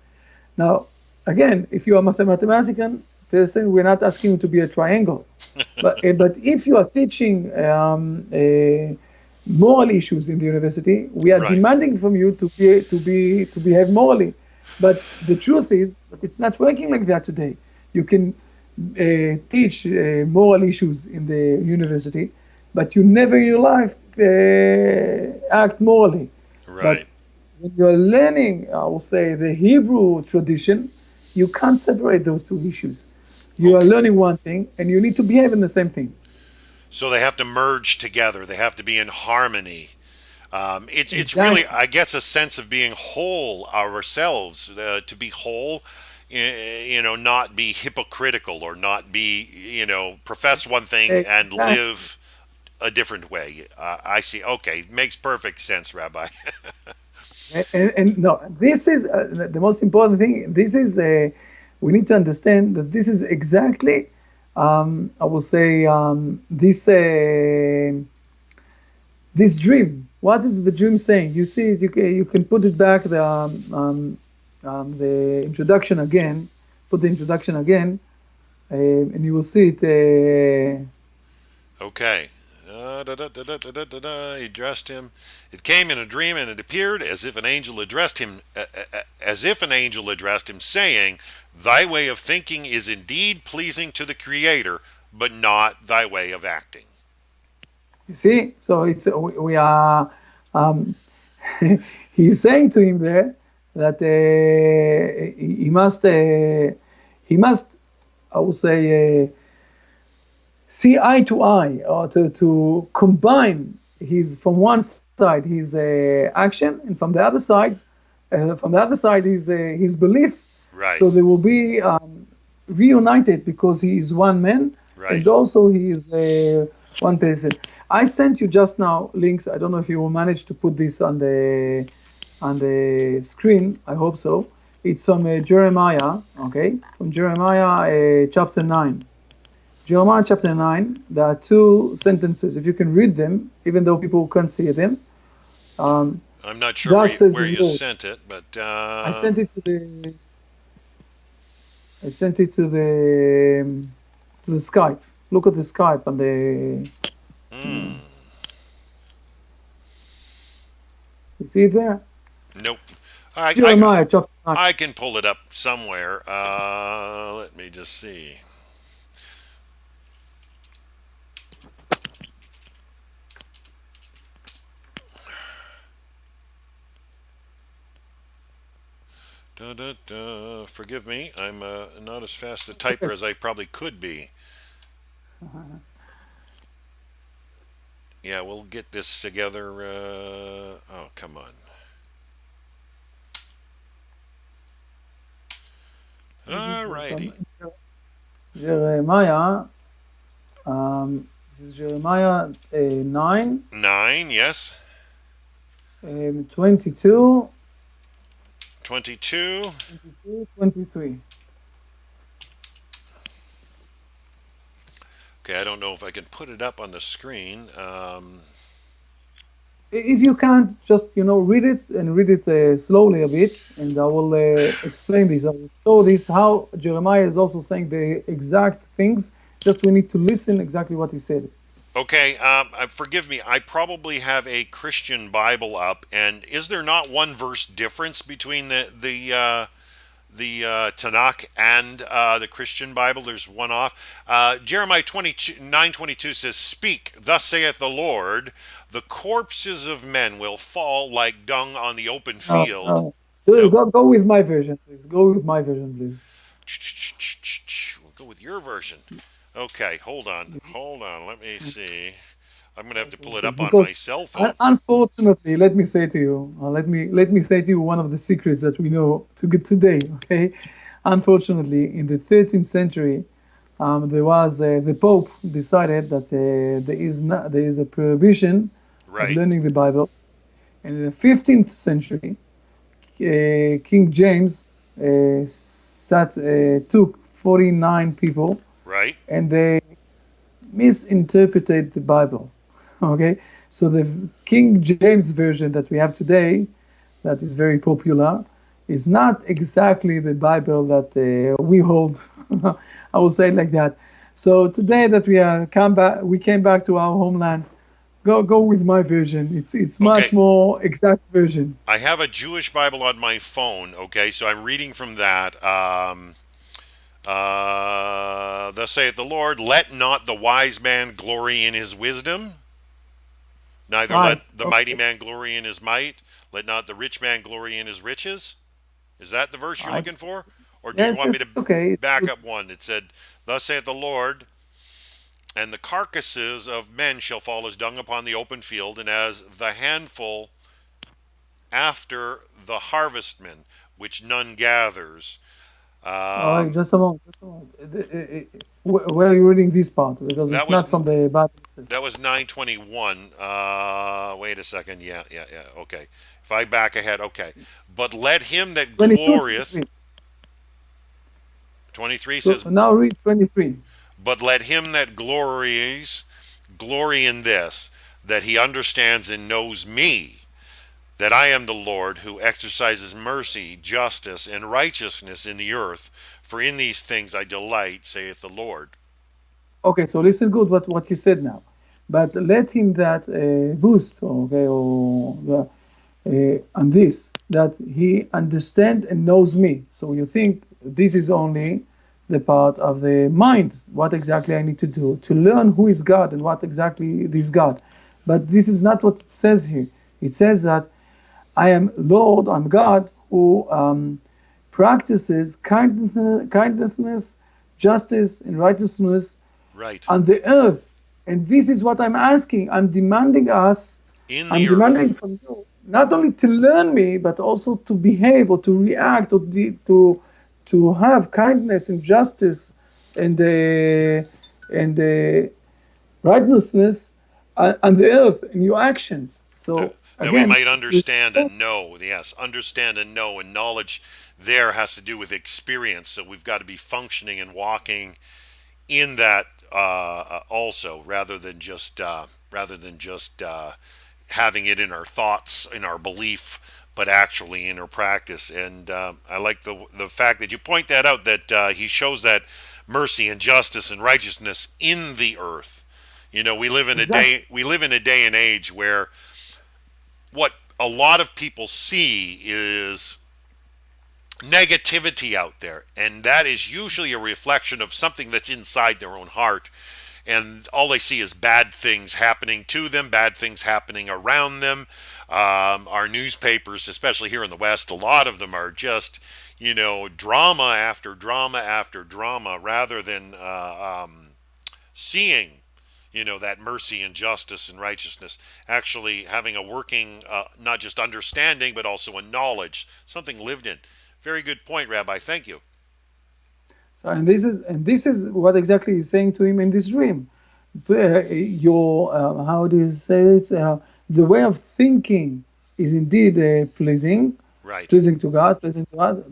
S1: Now, again, if you are a mathematical person, we're not asking you to be a triangle. But if you are teaching moral issues in the university, we are
S2: Right.
S1: demanding from you to behave morally. But the truth is that it's not working like that today. You can teach moral issues in the university, but you never in your life act morally. But
S2: Right.
S1: when you're learning, I will say, the Hebrew tradition, you can't separate those two issues. You are
S2: Okay.
S1: learning one thing, and you need to behave in the same thing.
S2: So they have to merge together. They have to be in harmony. It's really,
S1: Exactly.
S2: I guess, a sense of being whole ourselves. To be whole, not be hypocritical or not be, profess one thing and
S1: Exactly.
S2: live a different way. I see. Okay, makes perfect sense, Rabbi.
S1: And no, this is the most important thing. This is we need to understand that this is exactly, I will say, this dream. What is the dream saying? You see it. You can put it back the introduction again. Put the introduction again, and you will see it.
S2: Okay. He addressed him. It came in a dream, and it appeared as if an angel addressed him, saying, "Thy way of thinking is indeed pleasing to the Creator, but not thy way of acting."
S1: You see, so it's we are. Um, he's saying to him there that he must, I would say, see eye to eye, or to combine his, from one side, his action, and from the other side his belief.
S2: Right.
S1: So they will be reunited because he is one man, and
S2: Right.
S1: also he is one person. I sent you just now links. I don't know if you will manage to put this on the screen. I hope so. It's from Jeremiah, okay, from Jeremiah chapter 9. Jeremiah chapter 9, there are two sentences. If you can read them, even though people can't see them, um,
S2: I'm not sure
S1: thus says
S2: where
S1: the
S2: you
S1: Lord.
S2: sent it, but
S1: I sent it to the I sent it to the Skype. Look at the Skype and the
S2: mm,
S1: see it there?
S2: Nope. I, I
S1: Jeremiah chapter 9.
S2: I can pull it up somewhere. Let me just see. Da, da, da. Forgive me, I'm not as fast a typer
S1: Okay.
S2: as I probably could be. Yeah, we'll get this together. Oh, come on. Alrighty.
S1: Jeremiah, this is Jeremiah 9,
S2: 9, yes.
S1: 22,
S2: 22.
S1: 22, 23.
S2: Okay, I don't know if I can put it up on the screen.
S1: If you can't, just read it and read it slowly a bit, and I will explain this. I will show this how Jeremiah is also saying the exact things. Just we need to listen exactly what he said.
S2: Okay, forgive me. I probably have a Christian Bible up, and is there not one verse difference between the Tanakh and the Christian Bible? There's one off. Jeremiah 9:22 says, "Speak, thus saith the Lord: the corpses of men will fall like dung on the open
S1: Uh,
S2: field."
S1: uh,
S2: No,
S1: go with my version, please. Go with my version, please.
S2: we'll go with your version. Okay, hold on. Let me see. I'm gonna have to pull it up on my
S1: Because
S2: cell phone.
S1: unfortunately, let me say to you, let me say to you one of the secrets that we know to get today. Okay, unfortunately, in the 13th century, there was the Pope decided that there is a prohibition of
S2: Right,
S1: learning the Bible. And in the 15th century, King James took 49 people
S2: right.
S1: and they misinterpreted the Bible. Okay, so the King James version that we have today, that is very popular, is not exactly the Bible that we hold. I will say it like that. So today that we came back to our homeland. Go with my version. It's much
S2: Okay,
S1: more exact version.
S2: I have a Jewish Bible on my phone. Okay, so I'm reading from that. Thus saith the Lord, let not the wise man glory in his wisdom, neither let
S1: Right.
S2: the mighty
S1: Okay.
S2: man glory in his might, let not the rich man glory in his riches. Is that the verse you're
S1: Right.
S2: looking for? Or did you
S1: Yes.
S2: want me
S1: Yes.
S2: to
S1: It's okay. It's
S2: back
S1: good.
S2: up one? It said, thus saith the Lord, and the carcasses of men shall fall as dung upon the open field, and as the handful after the harvestmen, which none gathers.
S1: All right.
S2: Um,
S1: Just a moment. Just a moment. Where are you reading this part? Because
S2: that
S1: it's
S2: was
S1: not from the Bible itself.
S2: that was 921. Wait a second. Yeah, yeah, yeah. Okay. If I back ahead, okay. But let him that
S1: 22,
S2: glorieth,
S1: 23.
S2: 23
S1: So
S2: says,
S1: now read 23.
S2: but let him that glories glory in this, that he understands and knows me, that I am the Lord who exercises mercy, justice, and righteousness in the earth. For in these things I delight, saith the Lord.
S1: Okay. So listen good what you said now. But let him that boost, okay, or on this, that he understand and knows me. So you think this is only the part of the mind, what exactly I need to do to learn who is God and what exactly is God. But this is not what it says here. It says that I am Lord, I'm God who practices kindness, justice, and righteousness
S2: Right.
S1: on the earth. And this is what I'm asking.
S2: In
S1: I'm
S2: the
S1: demanding
S2: earth.
S1: from you not only to learn me, but also to behave or to react or to have kindness and justice and righteousness on the earth in your actions. So
S2: That we
S1: again,
S2: might
S1: it's the
S2: understand and know. Yes, understand and know. And knowledge there has to do with experience. So we've got to be functioning and walking in that also, rather than just having it in our thoughts, in our belief, but actually in our practice. And I like the fact that you point that out, that he shows that mercy and justice and righteousness in the earth. You know,
S1: exactly
S2: we live in a day and age where what a lot of people see is negativity out there, and that is usually a reflection of something that's inside their own heart, and all they see is bad things happening to them, bad things happening around them. Our newspapers, especially here in the West, a lot of them are just, drama after drama after drama, rather than seeing, that mercy and justice and righteousness, actually having a working, not just understanding, but also a knowledge, something lived in. Very good point, Rabbi. Thank you.
S1: So, and this is what exactly he's saying to him in this dream. Your how do you say it? The way of thinking is indeed pleasing,
S2: Right.
S1: pleasing to God,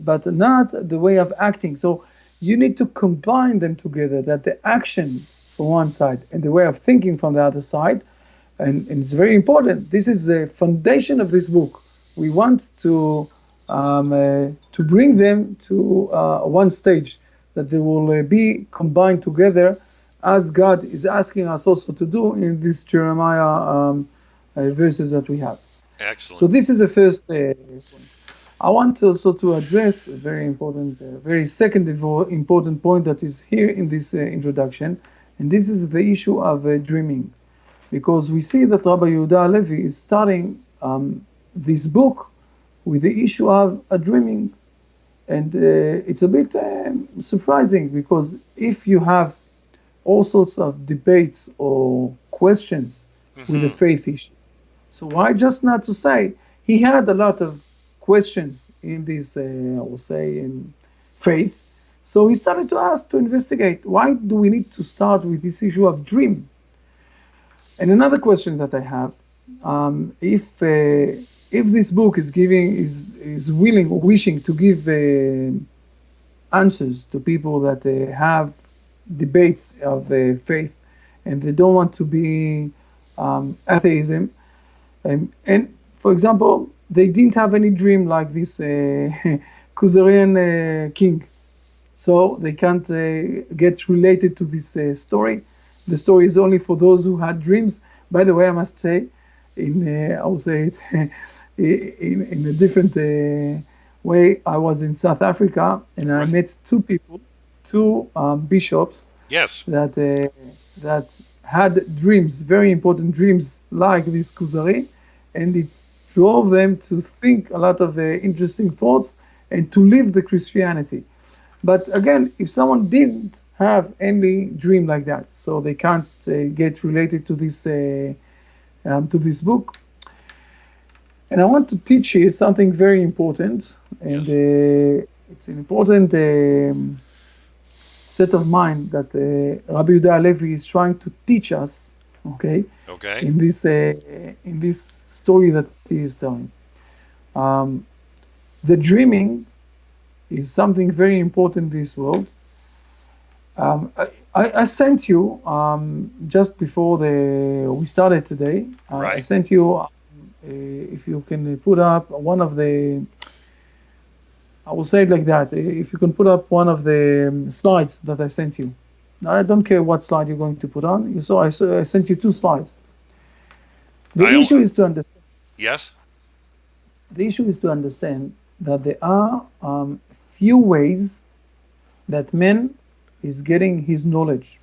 S1: but not the way of acting. So you need to combine them together. That the action from one side and the way of thinking from the other side, and it's very important. This is the foundation of this book. We want to bring them to one stage that they will be combined together, as God is asking us also to do in these Jeremiah verses that we have. So
S2: Excellent.
S1: this is the first point. I want also to address a very important, very second important point that is here in this introduction, and this is the issue of dreaming, because we see that Rabbi Judah HaLevi is starting this book with the issue of a dreaming, and it's a bit surprising, because if you have all sorts of debates or questions with the
S2: Hmm.
S1: faith issue, so why just not to say he had a lot of questions in this, I will say, in faith. So he started to ask, to investigate, why do we need to start with this issue of dream? And another question that I have, if this book is willing or wishing to give answers to people that have debates of faith, and they don't want to be atheism, and for example, they didn't have any dream like this Kuzarian king, so they can't get related to this story. The story is only for those who had dreams. By the way, I must say, I will say it in a different way. I was in South Africa, and I
S2: Right.
S1: met two people, two bishops
S2: Yes.
S1: that had dreams, very important dreams like this Kuzari, and it drove them to think a lot of interesting thoughts and to live the Christianity. But again, if someone didn't have any dream like that, so they can't get related to this book. And I want to teach you something very important, and
S2: Yes.
S1: it's an important set of mind that Rabbi Judah HaLevi is trying to teach us, okay,
S2: Okay.
S1: in this story that he is telling. Um, the dreaming is something very important in this world. I sent you just before we started today. I
S2: Right.
S1: sent you, if you can put up one of the, I will say it like that. If you can put up one of the slides that I sent you. I don't care what slide you're going to put on. You saw I sent you two slides. The
S2: I.
S1: issue is to understand.
S2: Yes.
S1: The issue is to understand that there are few ways that man is getting his knowledge.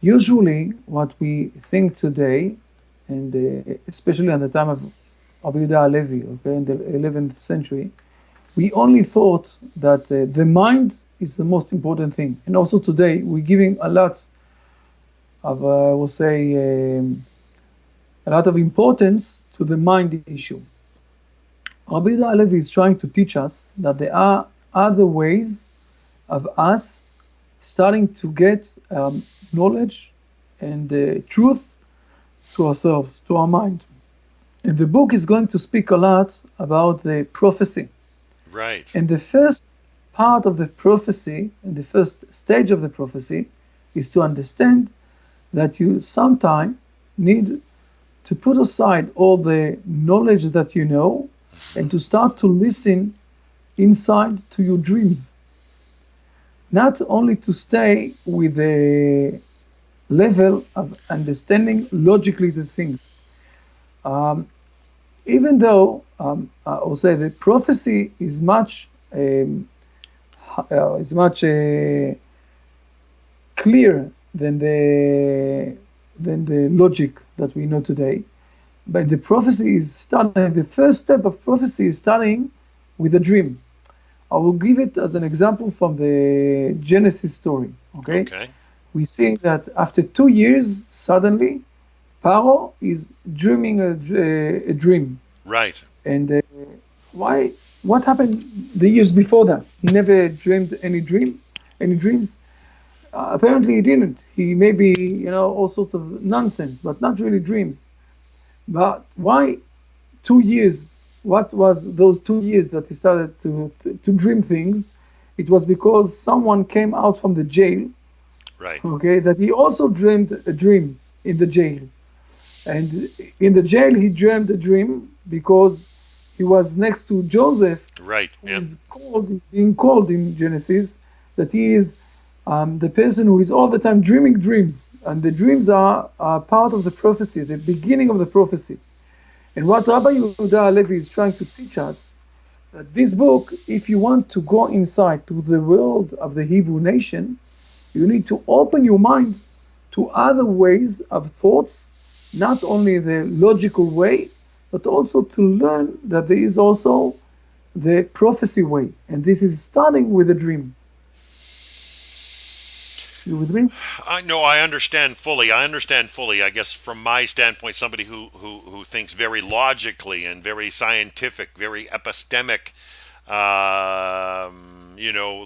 S1: Usually, what we think today, and especially at the time of Rabbi Yehuda HaLevi, okay, in the 11th century, we only thought that the mind is the most important thing. And also today, we're giving a lot of, we'll say, a lot of importance to the mind issue. Rabbi Yehuda HaLevi is trying to teach us that there are other ways of us starting to get knowledge and truth to ourselves, to our mind. And the book is going to speak a lot about the prophecy.
S2: Right.
S1: And the first part of the prophecy, and the first stage of the prophecy, is to understand that you sometime need to put aside all the knowledge that you know and to start to listen inside to your dreams. Not only to stay with a level of understanding logically the things. Um, even though I will say that prophecy is much clearer than the logic that we know today. But the prophecy is starting. The first step of prophecy is starting with a dream. I will give it as an example from the Genesis story. Okay, we see that after 2 years, suddenly, Paro is dreaming a dream.
S2: Right.
S1: And why? What happened the years before that? He never dreamed any dreams. Apparently, he didn't. He maybe all sorts of nonsense, but not really dreams. But why 2 years? What was those 2 years that he started to dream things? It was because someone came out from the jail.
S2: Right.
S1: Okay, that he also dreamed a dream in the jail. And in the jail, he dreamed a dream because he was next to Joseph,
S2: right,
S1: who is being called in Genesis, that he is the person who is all the time dreaming dreams. And the dreams are part of the prophecy, the beginning of the prophecy. And what Rabbi Judah HaLevi is trying to teach us, that this book, if you want to go inside to the world of the Hebrew nation, you need to open your mind to other ways of thoughts, not only the logical way, but also to learn that there is also the prophecy way. And this is starting with a dream. You with me?
S2: No, I understand fully. I guess from my standpoint, somebody who thinks very logically and very scientific, very epistemic,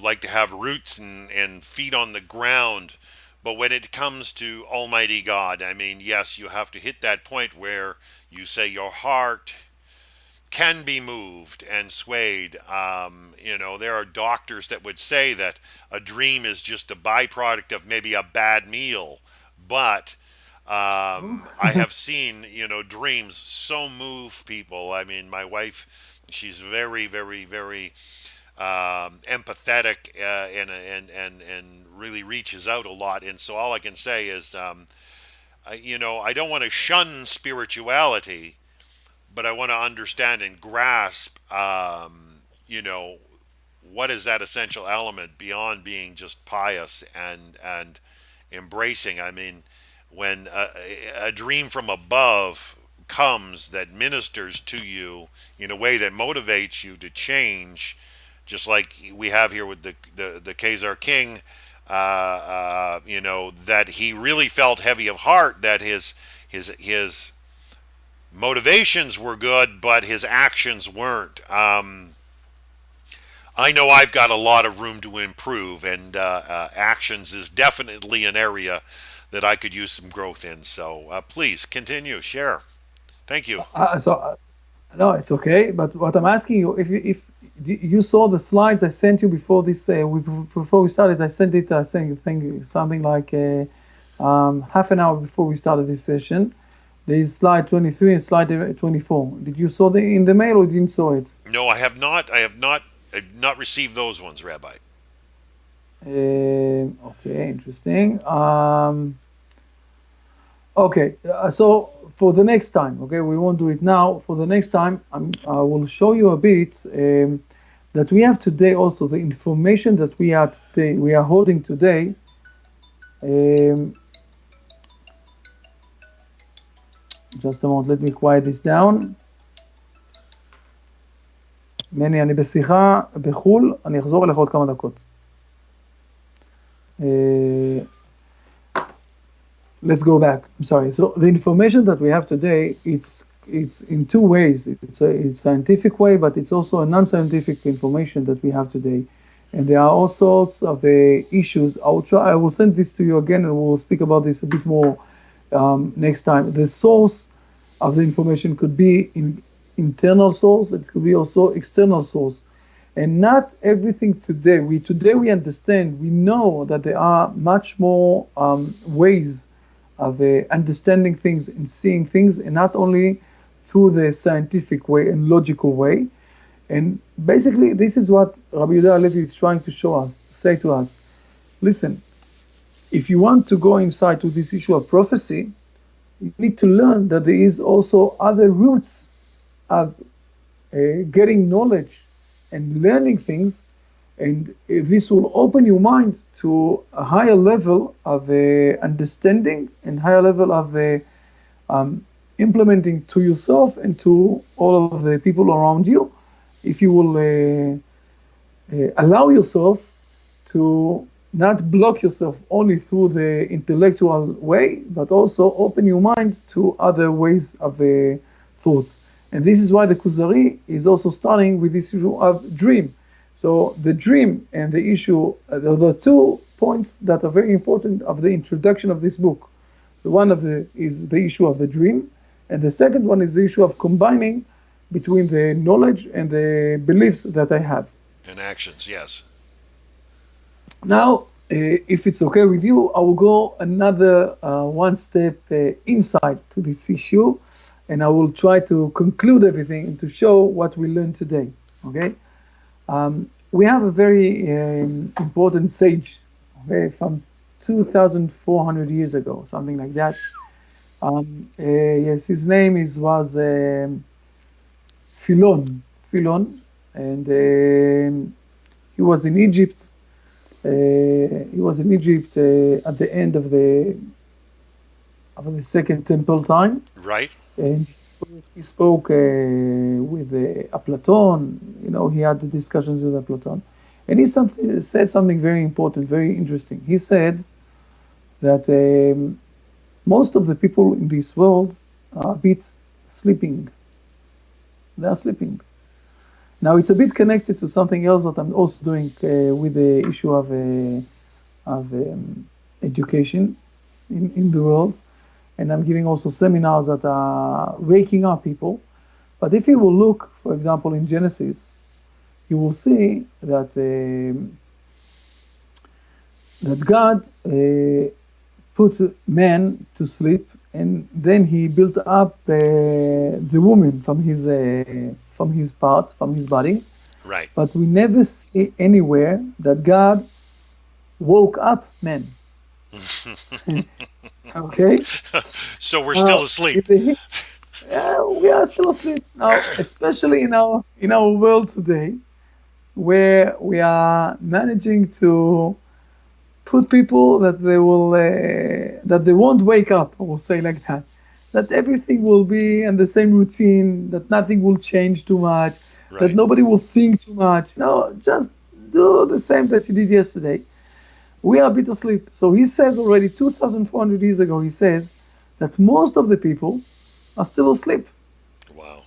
S2: like to have roots and feet on the ground. But when it comes to Almighty God, I mean, yes, you have to hit that point where you say your heart can be moved and swayed. There are doctors that would say that a dream is just a byproduct of maybe a bad meal. But I have seen, dreams so move people. I mean, my wife, she's very, very, very empathetic and really reaches out a lot. And so all I can say is, I don't want to shun spirituality, but I want to understand and grasp, what is that essential element beyond being just pious and embracing. I mean, when a dream from above comes that ministers to you in a way that motivates you to change, just like we have here with the Kuzari King, that he really felt heavy of heart, that his motivations were good, but his actions weren't. I know I've got a lot of room to improve, and actions is definitely an area that I could use some growth in. So please continue, share. Thank you.
S1: No, it's okay. But what I'm asking you, if you saw the slides I sent you before this, before we started, I sent it. I think something like half an hour before we started this session. There is slide 23 and slide 24. Did you saw in the mail or didn't saw it?
S2: No, I have not. I've not received those ones, Rabbi.
S1: Okay, interesting. Okay, so for the next time, okay, we won't do it now. For the next time, I will show you a bit that we have today. Also, the information that we are holding today. Just a moment, let me quiet this down. מני, אני בשיחה בחול, אני אחזור אליך עוד כמה דקות. Let's go back. I'm sorry. So the information that we have today, it's in two ways. It's scientific way, but it's also a non-scientific information that we have today. And there are all sorts of issues. I will send this to you again, and we'll speak about this a bit more next time. The source of the information could be internal source. It could be also external source. And not everything today. We understand. We know that there are much more ways of understanding things and seeing things, and not only through the scientific way and logical way. And basically, this is what Rabbi Judah HaLevi is trying to show us, to say to us, listen, if you want to go inside to this issue of prophecy, you need to learn that there is also other routes of getting knowledge and learning things, and this will open your mind to a higher level of understanding and higher level of implementing to yourself and to all of the people around you, if you will allow yourself to not block yourself only through the intellectual way, but also open your mind to other ways of thoughts. And this is why the Kuzari is also starting with this issue of dream. So the dream and the issue are the 2 points that are very important of the introduction of this book. The one is the issue of the dream, and the second one is the issue of combining between the knowledge and the beliefs that I have.
S2: And actions, yes.
S1: Now, if it's okay with you, I will go another one step inside to this issue, and I will try to conclude everything and to show what we learned today. Okay? We have a very important sage, okay, from 2,400 years ago, something like that. Yes, his name was Philon, and he was in Egypt. He was in Egypt at the end of the Second Temple time.
S2: Right.
S1: And he spoke with Platon. You know, he had the discussions with Platon, and he said something very important, very interesting. He said that most of the people in this world are a bit sleeping. They are sleeping. Now, it's a bit connected to something else that I'm also doing with the issue of education in the world. And I'm giving also seminars that are waking up people. But if you will look, for example, in Genesis, you will see that God put man to sleep, and then he built up the woman from his part, from his body.
S2: Right.
S1: But we never see anywhere that God woke up man. Okay?
S2: So we're still asleep.
S1: We are still asleep now, especially in our world today, where we are managing to put people that they won't wake up, I will say like that. That everything will be in the same routine, that nothing will change too much,
S2: Right.
S1: that nobody will think too much. No, just do the same that you did yesterday. We are a bit asleep. So he says already 2,400 years ago, he says that most of the people are still asleep.
S2: Wow.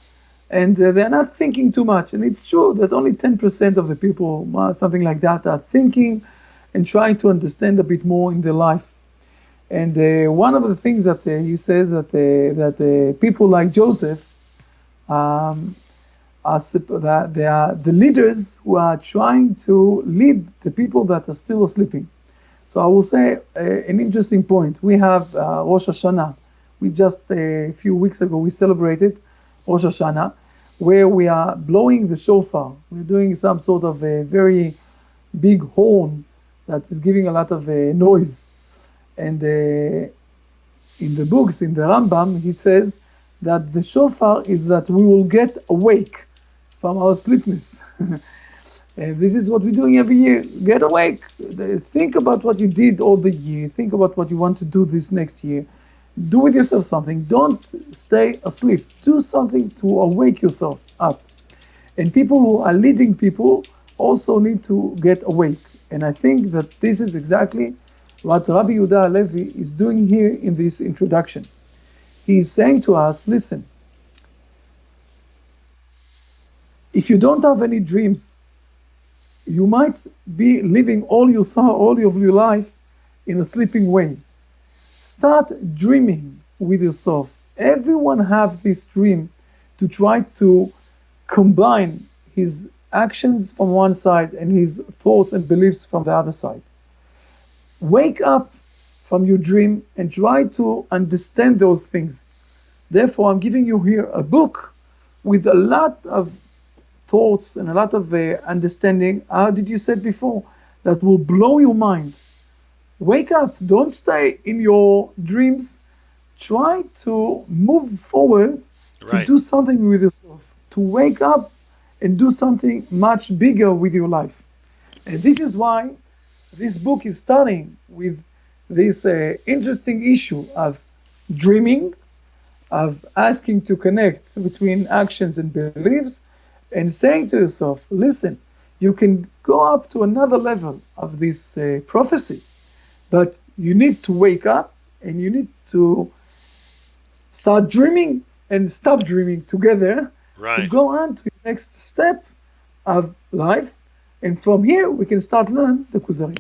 S1: And they're not thinking too much. And it's true that only 10% of the people, something like that, are thinking and trying to understand a bit more in their life. And one of the things that he says that people like Joseph that they are the leaders who are trying to lead the people that are still sleeping. So I will say an interesting point. We have Rosh Hashanah. We just a few weeks ago we celebrated Rosh Hashanah, where we are blowing the shofar. We're doing some sort of a very big horn that is giving a lot of noise. And in the books, in the Rambam, he says that the shofar is that we will get awake from our sleepness. And this is what we're doing every year. Get awake. Think about what you did all the year. Think about what you want to do this next year. Do with yourself something. Don't stay asleep. Do something to awake yourself up. And people who are leading people also need to get awake. And I think that this is exactly what Rabbi Judah HaLevi is doing here in this introduction. He is saying to us, listen, if you don't have any dreams, you might be living all of your life in a sleeping way. Start dreaming with yourself. Everyone have this dream to try to combine his actions from one side and his thoughts and beliefs from the other side. Wake up from your dream and try to understand those things. Therefore, I'm giving you here a book with a lot of thoughts and a lot of understanding. How did you say before? That will blow your mind. Wake up. Don't stay in your dreams. Try to move forward to do something with yourself. to wake up and do something much bigger with your life. And this is why this book is starting with this interesting issue of dreaming, of asking to connect between actions and beliefs, and saying to yourself, listen, you can go up to another level of this prophecy, but you need to wake up and you need to start dreaming and stop dreaming together to go on to the next step of life. And from here, we can start learn the Kuzari.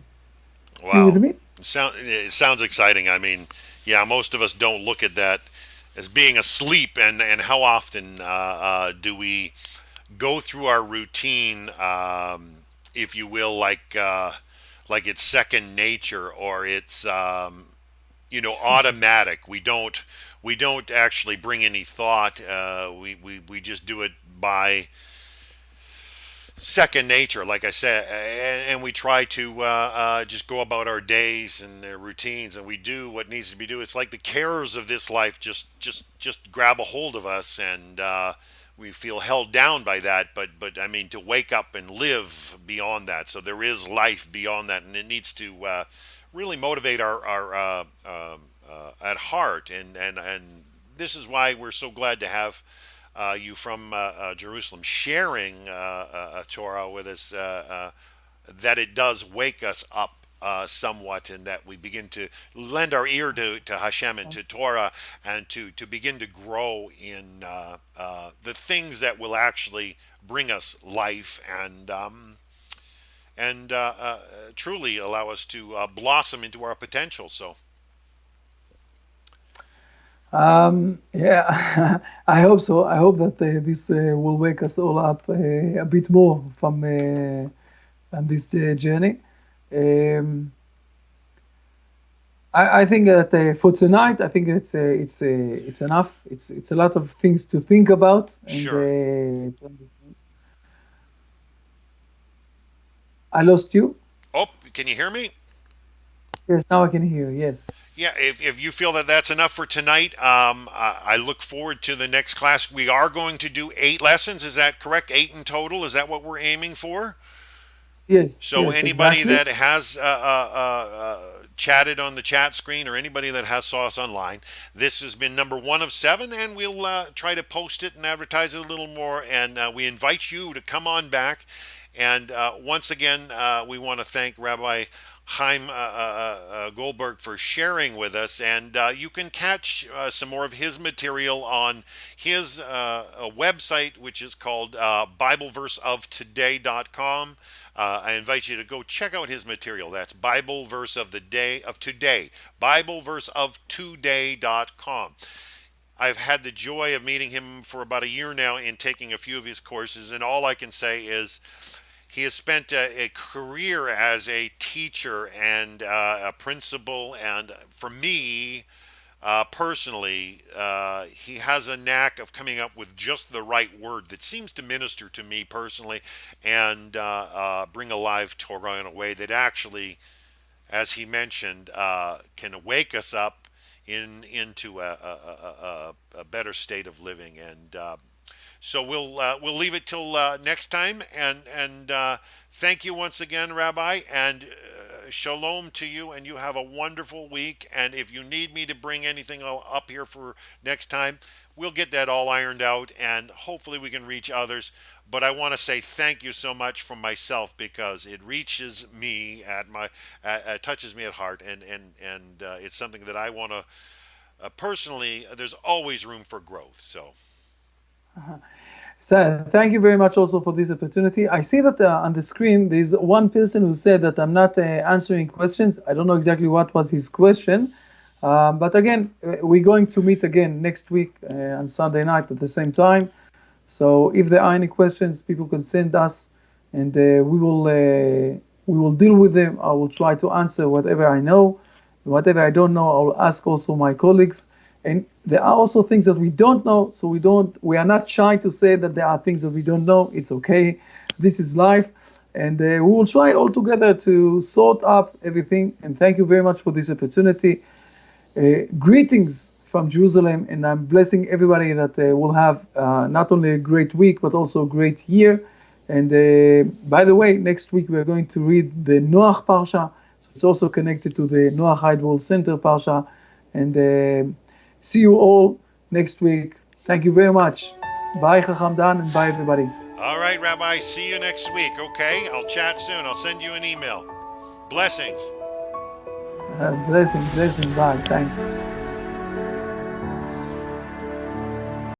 S2: Wow.
S1: You with me?
S2: It sounds exciting. I mean, yeah, most of us don't look at that as being asleep, and how often do we go through our routine, if you will, like it's second nature, or it's automatic. We don't actually bring any thought. We just do it by second nature, like I said, and we try to just go about our days and their routines, and we do what needs to be done. It's like the cares of this life just grab a hold of us, and we feel held down by that. But I mean, to wake up and live beyond that. So there is life beyond that, and it needs to really motivate our at heart, and this is why we're so glad to have you from Jerusalem sharing a Torah with us, that it does wake us up somewhat, and that we begin to lend our ear to Hashem and to Torah, and to begin to grow in the things that will actually bring us life, and truly allow us to blossom into our potential. So.
S1: Yeah, I hope so. I hope that this will wake us all up a bit more from on this journey. Um, I think that for tonight, I think it's enough. It's a lot of things to think about.
S2: Sure.
S1: I lost you.
S2: Oh, can you hear me?
S1: Yes, now I can hear you. Yes.
S2: Yeah, if you feel that that's enough for tonight, I look forward to the next class. We are going to do 8 lessons. Is that correct? 8 in total. Is that what we're aiming for?
S1: Yes.
S2: So
S1: Yes.
S2: anybody
S1: Exactly.
S2: that has chatted on the chat screen, or anybody that has saw us online, this has been number 1 of 7, and we'll try to post it and advertise it a little more. And we invite you to come on back. And once again, we want to thank Rabbi Chaim Goldberg for sharing with us, and you can catch some more of his material on his website, which is called BibleVerseOfToday.com. I invite you to go check out his material. That's Bible Verse of the Day of Today, BibleVerseOfToday.com. I've had the joy of meeting him for about a year now and taking a few of his courses, and all I can say is he has spent a career as a teacher and a principal, and for me personally, he has a knack of coming up with just the right word that seems to minister to me personally, and bring alive Torah in a way that actually, as he mentioned, can wake us up into a better state of living. And so we'll leave it till next time, and thank you once again, Rabbi, and shalom to you, and you have a wonderful week. And if you need me to bring anything up here for next time, we'll get that all ironed out, and hopefully we can reach others. But I want to say thank you so much from myself, because it reaches me at my touches me at heart, and it's something that I want to personally. There's always room for growth. So.
S1: So thank you very much also for this opportunity. I see that on the screen there's one person who said that I'm not answering questions. I don't know exactly what was his question, but again, we're going to meet again next week on Sunday night at the same time. So if there are any questions, people can send us, and we will deal with them. I will try to answer whatever I know. Whatever I don't know, I will ask also my colleagues. And there are also things that we don't know, so we are not shy to say that there are things that we don't know. It's okay. This is life, and we will try all together to sort up everything. And thank you very much for this opportunity. Greetings from Jerusalem, and I'm blessing everybody that will have not only a great week but also a great year. And by the way, next week we are going to read the Noach Parsha, so it's also connected to the Noahide World Center Parsha. And see you all next week. Thank you very much. Bye, Chacham Dan, and bye, everybody.
S2: All right, Rabbi, see you next week, okay? I'll chat soon. I'll send you an email. Blessings.
S1: Blessing, bye. Thanks.